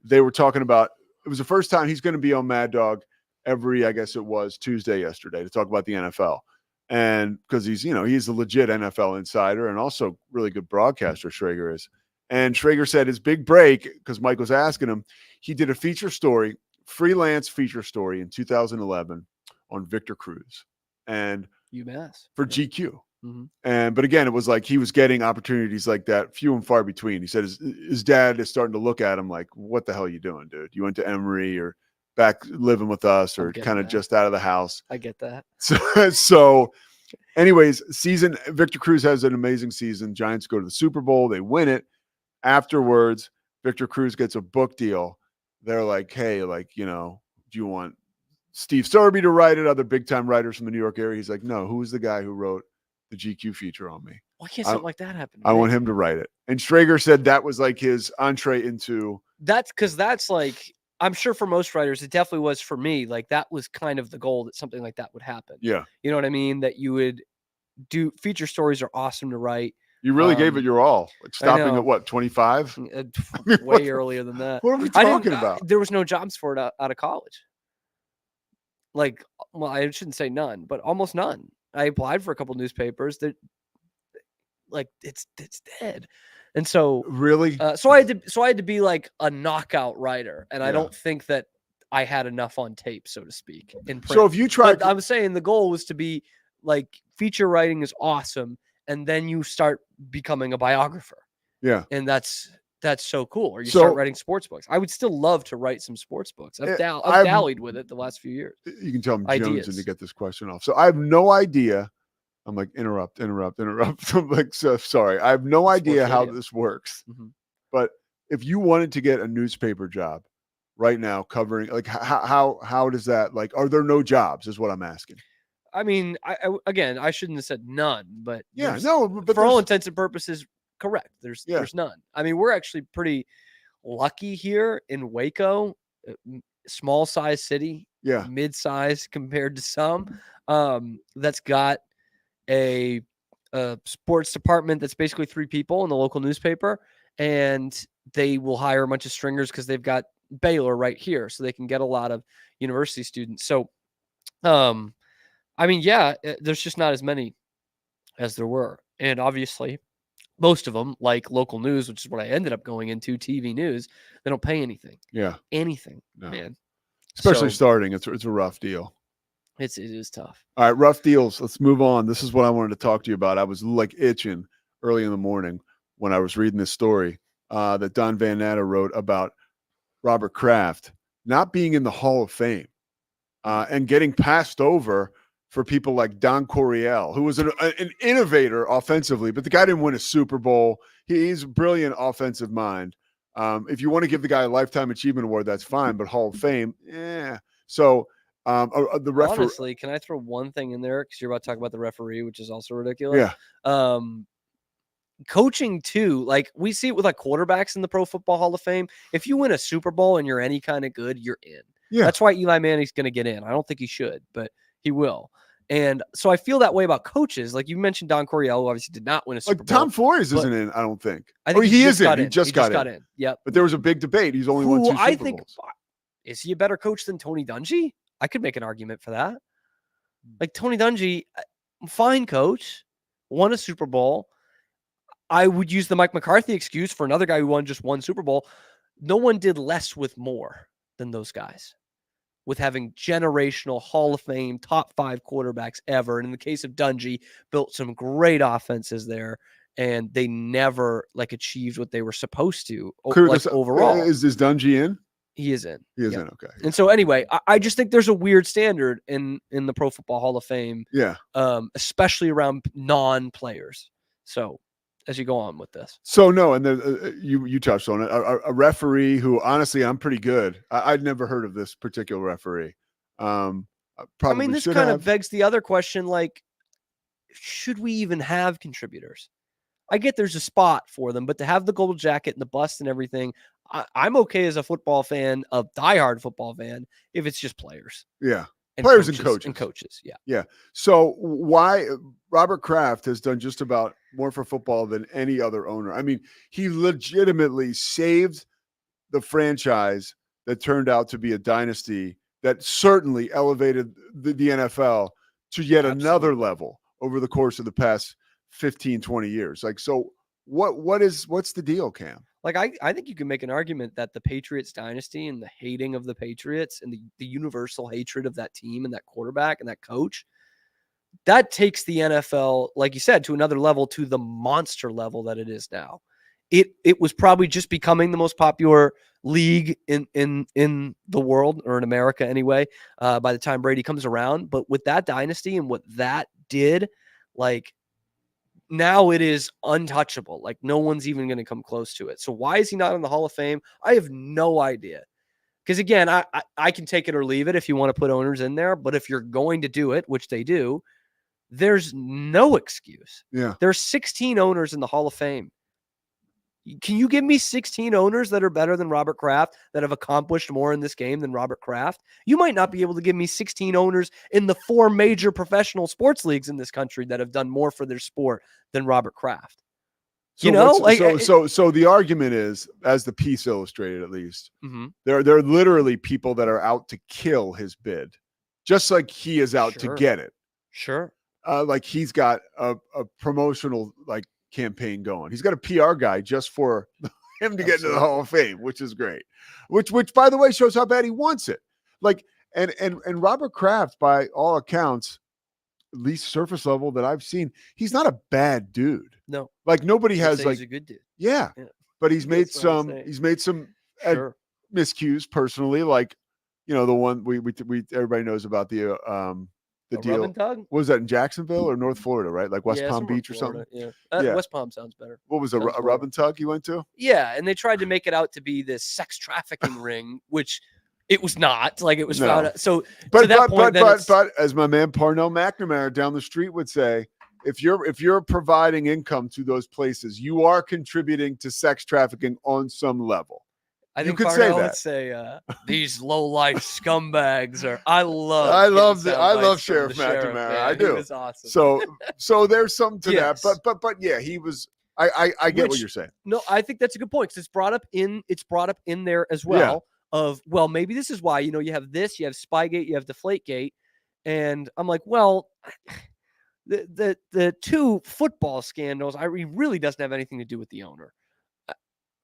They were talking about, it was the first time he's going to be on Mad Dog every, I guess it was Tuesday yesterday, to talk about the NFL. And because he's a legit NFL insider and also really good broadcaster, Schrager is. And Schrager said his big break, because Mike was asking him, he did a freelance feature story in 2011 on Victor Cruz and UMass for GQ. Mm-hmm. But again, it was he was getting opportunities like that, few and far between. He said his dad is starting to look at him like, what the hell are you doing, dude? You went to Emory or back living with us or kind of just out of the house. I get that. So anyways, Victor Cruz has an amazing season. Giants go to the Super Bowl. They win it. Afterwards, Victor Cruz gets a book deal. They're like, hey, do you want Steve Serby to write it? Other big time writers from the New York area. He's like, no, who's the guy who wrote the GQ feature on me? Why can't something like that happen? I want him to write it. And Schrager said that was his entree into. That's because I'm sure for most writers, it definitely was for me. That was kind of the goal, that something like that would happen. Yeah. You know what I mean? That you would do. Feature stories are awesome to write. You really gave it your all. Stopping at what, 25? Way earlier than that. What are we talking about? There was no jobs for it out of college. I shouldn't say none, but almost none. I applied for a couple newspapers that, it's dead. And so really, so I had to be a knockout writer, and I don't think that I had enough on tape, so to speak, in print. So if you tried, I'm saying the goal was to be feature writing is awesome, and then you start becoming a biographer. Yeah, and that's so cool. Or you start writing sports books. I would still love to write some sports books. I've dallied with it the last few years. You can tell I'm jonesing to get this question off. So I have no idea. I'm like, interrupt. I'm like, so sorry. I have no idea how this works. Mm-hmm. But if you wanted to get a newspaper job right now covering, how does that, are there no jobs is what I'm asking. I mean, I shouldn't have said none, but but for all intents and purposes, correct. There's none. I mean, we're actually pretty lucky here in Waco, small size city, mid-size compared to some, that's got a sports department that's basically 3 people in the local newspaper, and they will hire a bunch of stringers because they've got Baylor right here, so they can get a lot of university students. So, I mean, yeah, there's just not as many as there were. And obviously, most of them, like local news, which is what I ended up going into, TV news, they don't pay anything. Yeah. Anything, No. man. Especially So, starting. It's a rough deal. it is tough. All right, rough deals. Let's move on. This is what I wanted to talk to you about. I was like itching early in the morning when I was reading this story that Don Van Natta wrote about Robert Kraft not being in the Hall of Fame and getting passed over for people like Don Coryell, who was an innovator offensively, but the guy didn't win a Super Bowl. He's a brilliant offensive mind. If you want to give the guy a Lifetime Achievement Award, that's fine, but Hall of Fame, yeah. So the referee. Honestly, can I throw one thing in there? Because you're about to talk about the referee, which is also ridiculous. Yeah. Coaching too, like we see it with like quarterbacks in the Pro Football Hall of Fame. If you win a Super Bowl and you're any kind of good, you're in. Yeah. That's why Eli Manning's going to get in. I don't think he should, but he will. And so I feel that way about coaches. Like you mentioned Don Coryell, who obviously did not win a Super Bowl. Tom Flores isn't in, I don't think. I think he is in. He just got in. Yep. But there was a big debate. He's only won 2 Super Bowls. Is he a better coach than Tony Dungy? I could make an argument for that. Like Tony Dungy, fine coach, won a Super Bowl. I would use the Mike McCarthy excuse for another guy who won just 1 Super Bowl. No one did less with more than those guys, with having generational Hall of Fame top 5 quarterbacks ever. And in the case of Dungy, built some great offenses there, and they never like achieved what they were supposed to overall. Is Dungy in? He is in. He is in. Okay. And so anyway, I just think there's a weird standard in the Pro Football Hall of Fame. Yeah. Especially around non-players. So as you go on with this. So no, and then you touched on it. A referee who, honestly, I'm pretty good. I'd never heard of this particular referee. Probably this kind of begs the other question: like, should we even have contributors? I get there's a spot for them, but to have the gold jacket and the bust and everything, I'm okay as a football fan, a diehard football fan, if it's just players. Yeah. And players and coaches. Yeah. Yeah. So why Robert Kraft has done just about more for football than any other owner. I mean, he legitimately saved the franchise that turned out to be a dynasty that certainly elevated the NFL to yet another level over the course of the past 15, 20 years. Like, so what's the deal, Cam? Like, I think you can make an argument that the Patriots dynasty and the hating of the Patriots and the universal hatred of that team and that quarterback and that coach, that takes the NFL, like you said, to another level, to the monster level that it is now. It was probably just becoming the most popular league in the world, or in America anyway, by the time Brady comes around. But with that dynasty and what that did, like, now it is untouchable. Like, no one's even going to come close to it. So why is he not in the Hall of Fame? I have no idea. Because again, I can take it or leave it if you want to put owners in there. But if you're going to do it, which they do, there's no excuse. Yeah. There's 16 owners in the Hall of Fame. Can you give me 16 owners that are better than Robert Kraft, that have accomplished more in this game than Robert Kraft? You might not be able to give me 16 owners in the 4 major professional sports leagues in this country that have done more for their sport than Robert Kraft. So so the argument is, as the piece illustrated, at least, there are literally people that are out to kill his bid, just like he is out to get it. Sure. Like he's got a promotional campaign going. He's got a PR guy just for him to get into the Hall of Fame, which is great. Which by the way shows how bad he wants it. Like and Robert Kraft, by all accounts, at least surface level that I've seen, he's not a bad dude. No. Like nobody has he's a good dude. Yeah. But he's made some miscues personally, like, you know, the one we everybody knows about the deal. What was that, in Jacksonville or North Florida, right? Like West Palm Beach or something? Yeah. West Palm sounds better. What was a rub and tug you went to? Yeah, and they tried to make it out to be this sex trafficking ring, which it was not. Like, it was found out. So but as my man Parnell McNamara down the street would say, if you're providing income to those places, you are contributing to sex trafficking on some level. I think Parnell would say these low life scumbags are. I love Sheriff McNamara. Man. I do. He was awesome. So there's something to that. But yeah, he was I get what you're saying. No, I think that's a good point because it's brought up in there as well. Of well, maybe this is why you have this, you have Spygate, you have Deflategate, and I'm like, well, the two football scandals, really doesn't have anything to do with the owner,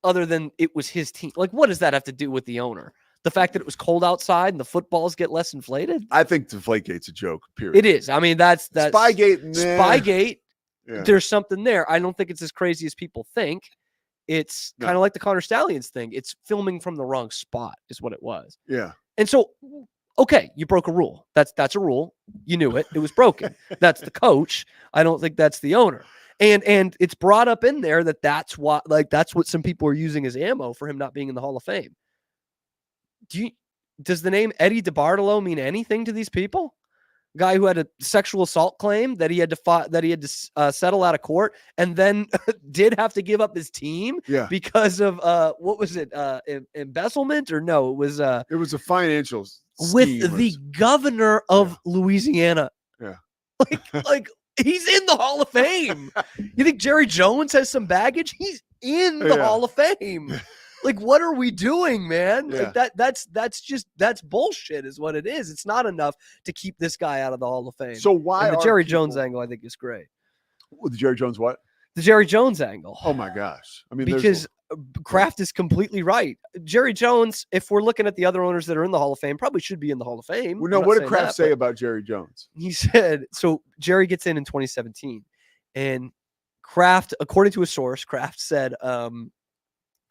other than it was his team. Like, what does that have to do with the owner? The fact that it was cold outside and the footballs get less inflated? I think Deflategate's a joke. Period. It is. I mean, that's Spygate. Spygate. Yeah. There's something there. I don't think it's as crazy as people think. It's kind of like the Connor Stallions thing. It's filming from the wrong spot is what it was. Yeah. And so, okay, you broke a rule. That's a rule. You knew it. It was broken. That's the coach. I don't think that's the owner. And it's brought up in there that's what some people are using as ammo for him not being in the Hall of Fame. Does the name Eddie DeBartolo mean anything to these people? Guy who had a sexual assault claim that he had to settle out of court, and then did have to give up his team because of what was it, embezzlement, or no? It was a financial with the governor of Louisiana. Yeah, like he's in the Hall of Fame. You think Jerry Jones has some baggage? He's in the Hall of Fame. Like, what are we doing, man? Yeah. Like that's bullshit is what it is. It's not enough to keep this guy out of the Hall of Fame. So why the Jerry Jones angle, I think, is great. The Jerry Jones what? The Jerry Jones angle. Oh my gosh. I mean, because Kraft is completely right. Jerry Jones, if we're looking at the other owners that are in the Hall of Fame, probably should be in the Hall of Fame. Well, no, what did Kraft say about Jerry Jones? He said, so Jerry gets in 2017, and Kraft, according to a source, Kraft said,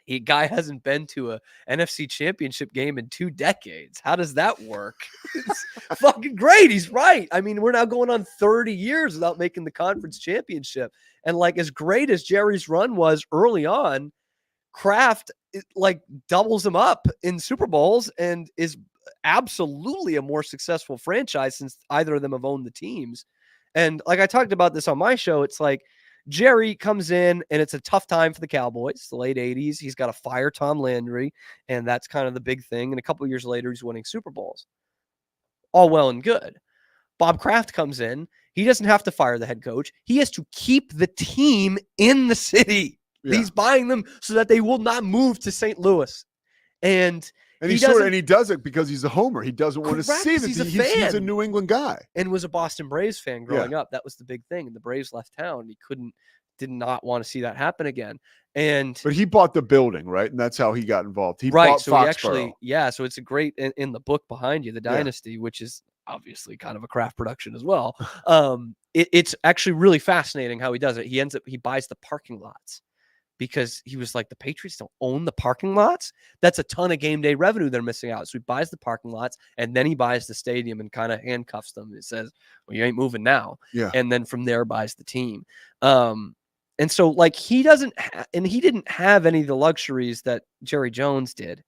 a guy hasn't been to a NFC championship game in 2 decades. How does that work? It's fucking great. He's right. I mean, we're now going on 30 years without making the conference championship. And like, as great as Jerry's run was early on, Kraft doubles him up in Super Bowls and is absolutely a more successful franchise since either of them have owned the teams. And like I talked about this on my show, it's like, Jerry comes in and it's a tough time for the Cowboys, the late 80s. He's got to fire Tom Landry, and that's kind of the big thing. And a couple of years later, he's winning Super Bowls. All well and good. Bob Kraft comes in. He doesn't have to fire the head coach. He has to keep the team in the city. Yeah. He's buying them so that they will not move to St. Louis. And he does it because he's a homer. He doesn't want to see that he's a New England guy and was a Boston Braves fan growing up. That was the big thing. And the Braves left town. He did not want to see that happen again. But he bought the building, right? And that's how he got involved. He bought so Foxborough. So it's a great in the book behind you, The Dynasty, which is obviously kind of a Kraft production as well. It's actually really fascinating how he does it. He buys the parking lots. Because he was like, the Patriots don't own the parking lots. That's a ton of game day revenue they're missing out. So he buys the parking lots, and then he buys the stadium and kind of handcuffs them. It says, well, you ain't moving now. Yeah. And then from there buys the team. And so like he didn't have any of the luxuries that Jerry Jones did.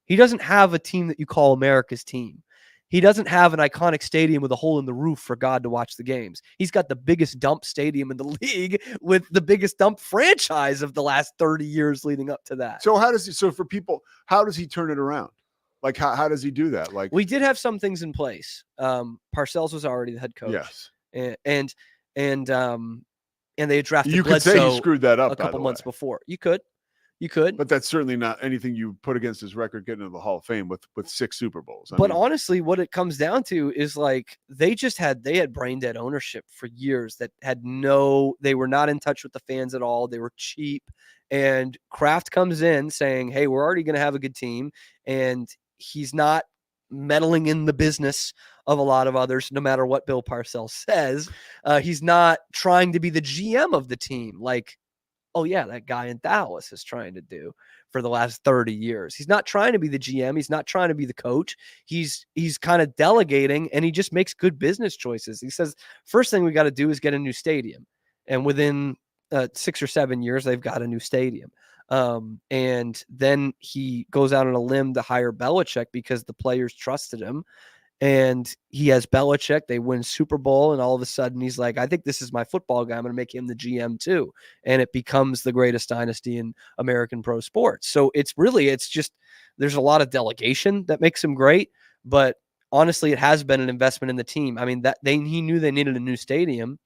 He doesn't have a team that you call America's team. He doesn't have an iconic stadium with a hole in the roof for God to watch the games. He's got the biggest dump stadium in the league with the biggest dump franchise of the last 30 years leading up to that. So how does he turn it around? Like, how does he do that? Like, we did have some things in place. Parcells was already the head coach. Yes. And they had drafted You could Bledsoe say he screwed that up a couple months before. You could. But that's certainly not anything you put against his record getting into the Hall of Fame with 6 Super Bowls. But honestly, what it comes down to is like they had brain dead ownership for years that they were not in touch with the fans at all. They were cheap. And Kraft comes in saying, hey, we're already going to have a good team. And he's not meddling in the business of a lot of others, no matter what Bill Parcells says. He's not trying to be the GM of the team. Like, oh yeah, that guy in Dallas is trying to do for the last 30 years. He's not trying to be the GM. He's not trying to be the coach. He's kind of delegating, and he just makes good business choices. He says, first thing we got to do is get a new stadium. And within 6 or 7 years, they've got a new stadium. And then he goes out on a limb to hire Belichick because the players trusted him. And he has Belichick. They win Super Bowl, and all of a sudden he's like, I think this is my football guy. I'm going to make him the GM too. And it becomes the greatest dynasty in American pro sports. So it's just there's a lot of delegation that makes him great. But honestly, it has been an investment in the team. I mean, he knew they needed a new stadium.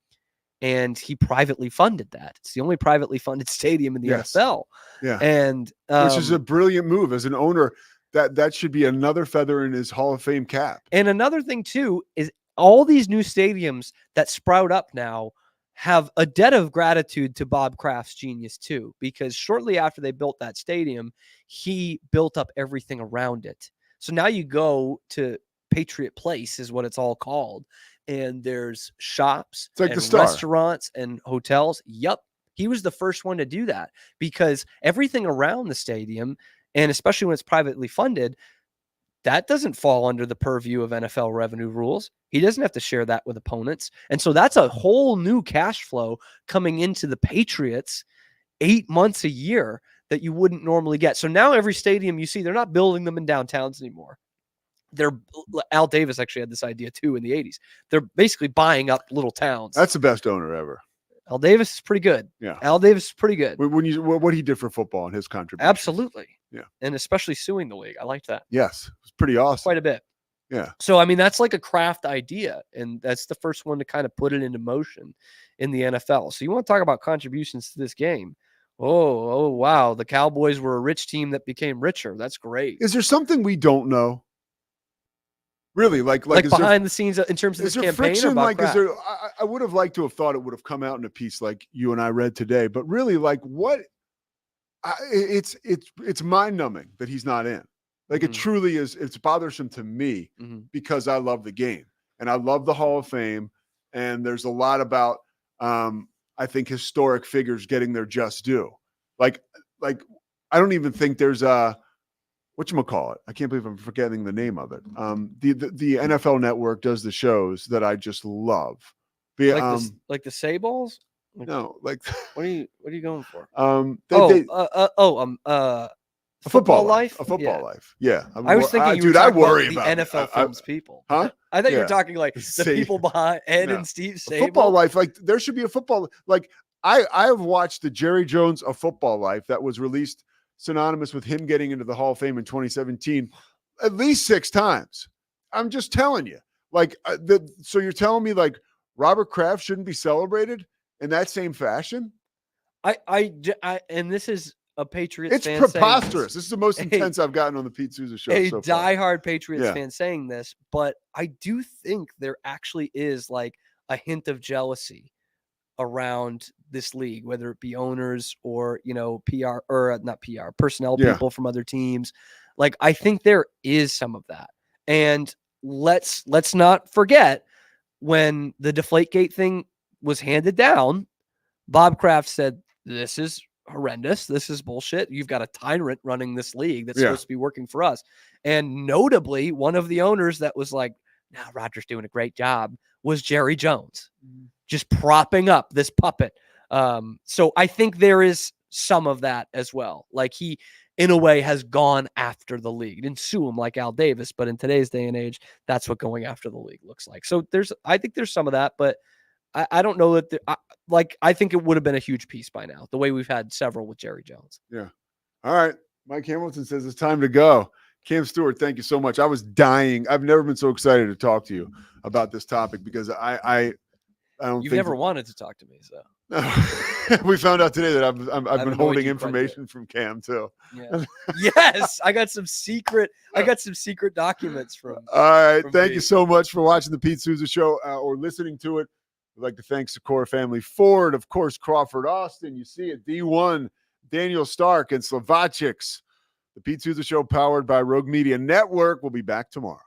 and he privately funded that. It's the only privately funded stadium in the NFL. Yeah. And which is a brilliant move as an owner. That should be another feather in his Hall of Fame cap. And another thing too is all these new stadiums that sprout up now have a debt of gratitude to Bob Kraft's genius too, because shortly after they built that stadium, he built up everything around it. So now you go to Patriot Place is what it's all called. And there's shops like and the Star. restaurants and hotels. Yup. He was the first one to do that because everything around the stadium, and especially when it's privately funded, that doesn't fall under the purview of NFL revenue rules. He doesn't have to share that with opponents. And so that's a whole new cash flow coming into the Patriots 8 months a year that you wouldn't normally get. So now every stadium you see, they're not building them in downtowns anymore. Al Davis actually had this idea too in the 80s. They're basically buying up little towns. That's the best owner ever. Al Davis is pretty good. Yeah. Al Davis is pretty good. What he did for football and his contribution. Absolutely. Yeah. And especially suing the league. I like that. Yes. It's pretty awesome. Quite a bit. Yeah. So, I mean, that's like a Kraft idea. And that's the first one to kind of put it into motion in the NFL. So you want to talk about contributions to this game. Oh, wow. The Cowboys were a rich team that became richer. That's great. Is there something we don't know? Really, like behind the scenes in terms of this campaign. Friction, I would have liked to have thought it would have come out in a piece like you and I read today, but really, like what? It's mind numbing that he's not in. Like it truly is. It's bothersome to me because I love the game and I love the Hall of Fame, and there's a lot about I think historic figures getting their just due. Like I don't even think there's a. Whatchamacallit? I can't believe I'm forgetting the name of it. The NFL Network does the shows that I just love. Like the Say-Balls? No, like what are you going for? A Football Life. A Football Life. Yeah. I was thinking you were talking about the NFL Films people. Huh? I thought you were talking like the people behind Ed and Steve Sable. Football Life. Like there should be a football. Like I have watched the Jerry Jones A Football Life that was released synonymous with him getting into the Hall of Fame in 2017 at least 6 times. I'm just telling you. Like so you're telling me like Robert Kraft shouldn't be celebrated in that same fashion? And this is a Patriots fan. It's preposterous. This is the most intense I've gotten on the Pete Sousa show. A so far. diehard Patriots fan saying this, but I do think there actually is like a hint of jealousy around this league, whether it be owners or, PR or not PR, personnel people from other teams. Like, I think there is some of that. And let's not forget when the Deflategate thing was handed down, Bob Kraft said, this is horrendous. This is bullshit. You've got a tyrant running this league that's supposed to be working for us. And notably, one of the owners that was like, nah, Roger's doing a great job was Jerry Jones, just propping up this puppet. So I think there is some of that as well. Like he, in a way, has gone after the league. He didn't sue him like Al Davis, but in today's day and age, that's what going after the league looks like. So I think there's some of that, but I don't know that. I think it would have been a huge piece by now, the way we've had several with Jerry Jones. Yeah. All right. Mike Hamilton says it's time to go. Cam Stewart, thank you so much. I was dying. I've never been so excited to talk to you about this topic because I don't. You've never wanted to talk to me, so. We found out today that I've been holding information from Cam too. Yeah. Yes, I got some secret documents from. All right, thank you so much for watching the Pete Sousa Show or listening to it. We'd like to thank Sikora Family Ford, of course, Crawford Austin. You see it, D1, Daniel Stark, and Slovacics. The Pete Sousa Show, powered by Rogue Media Network. We'll be back tomorrow.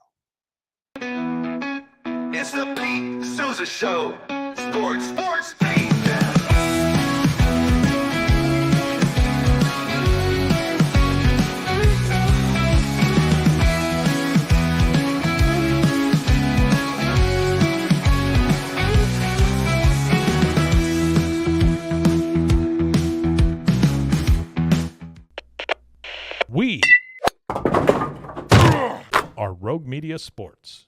It's the Pete Sousa Show. Sports, Pete. We are Rogue Media Sports.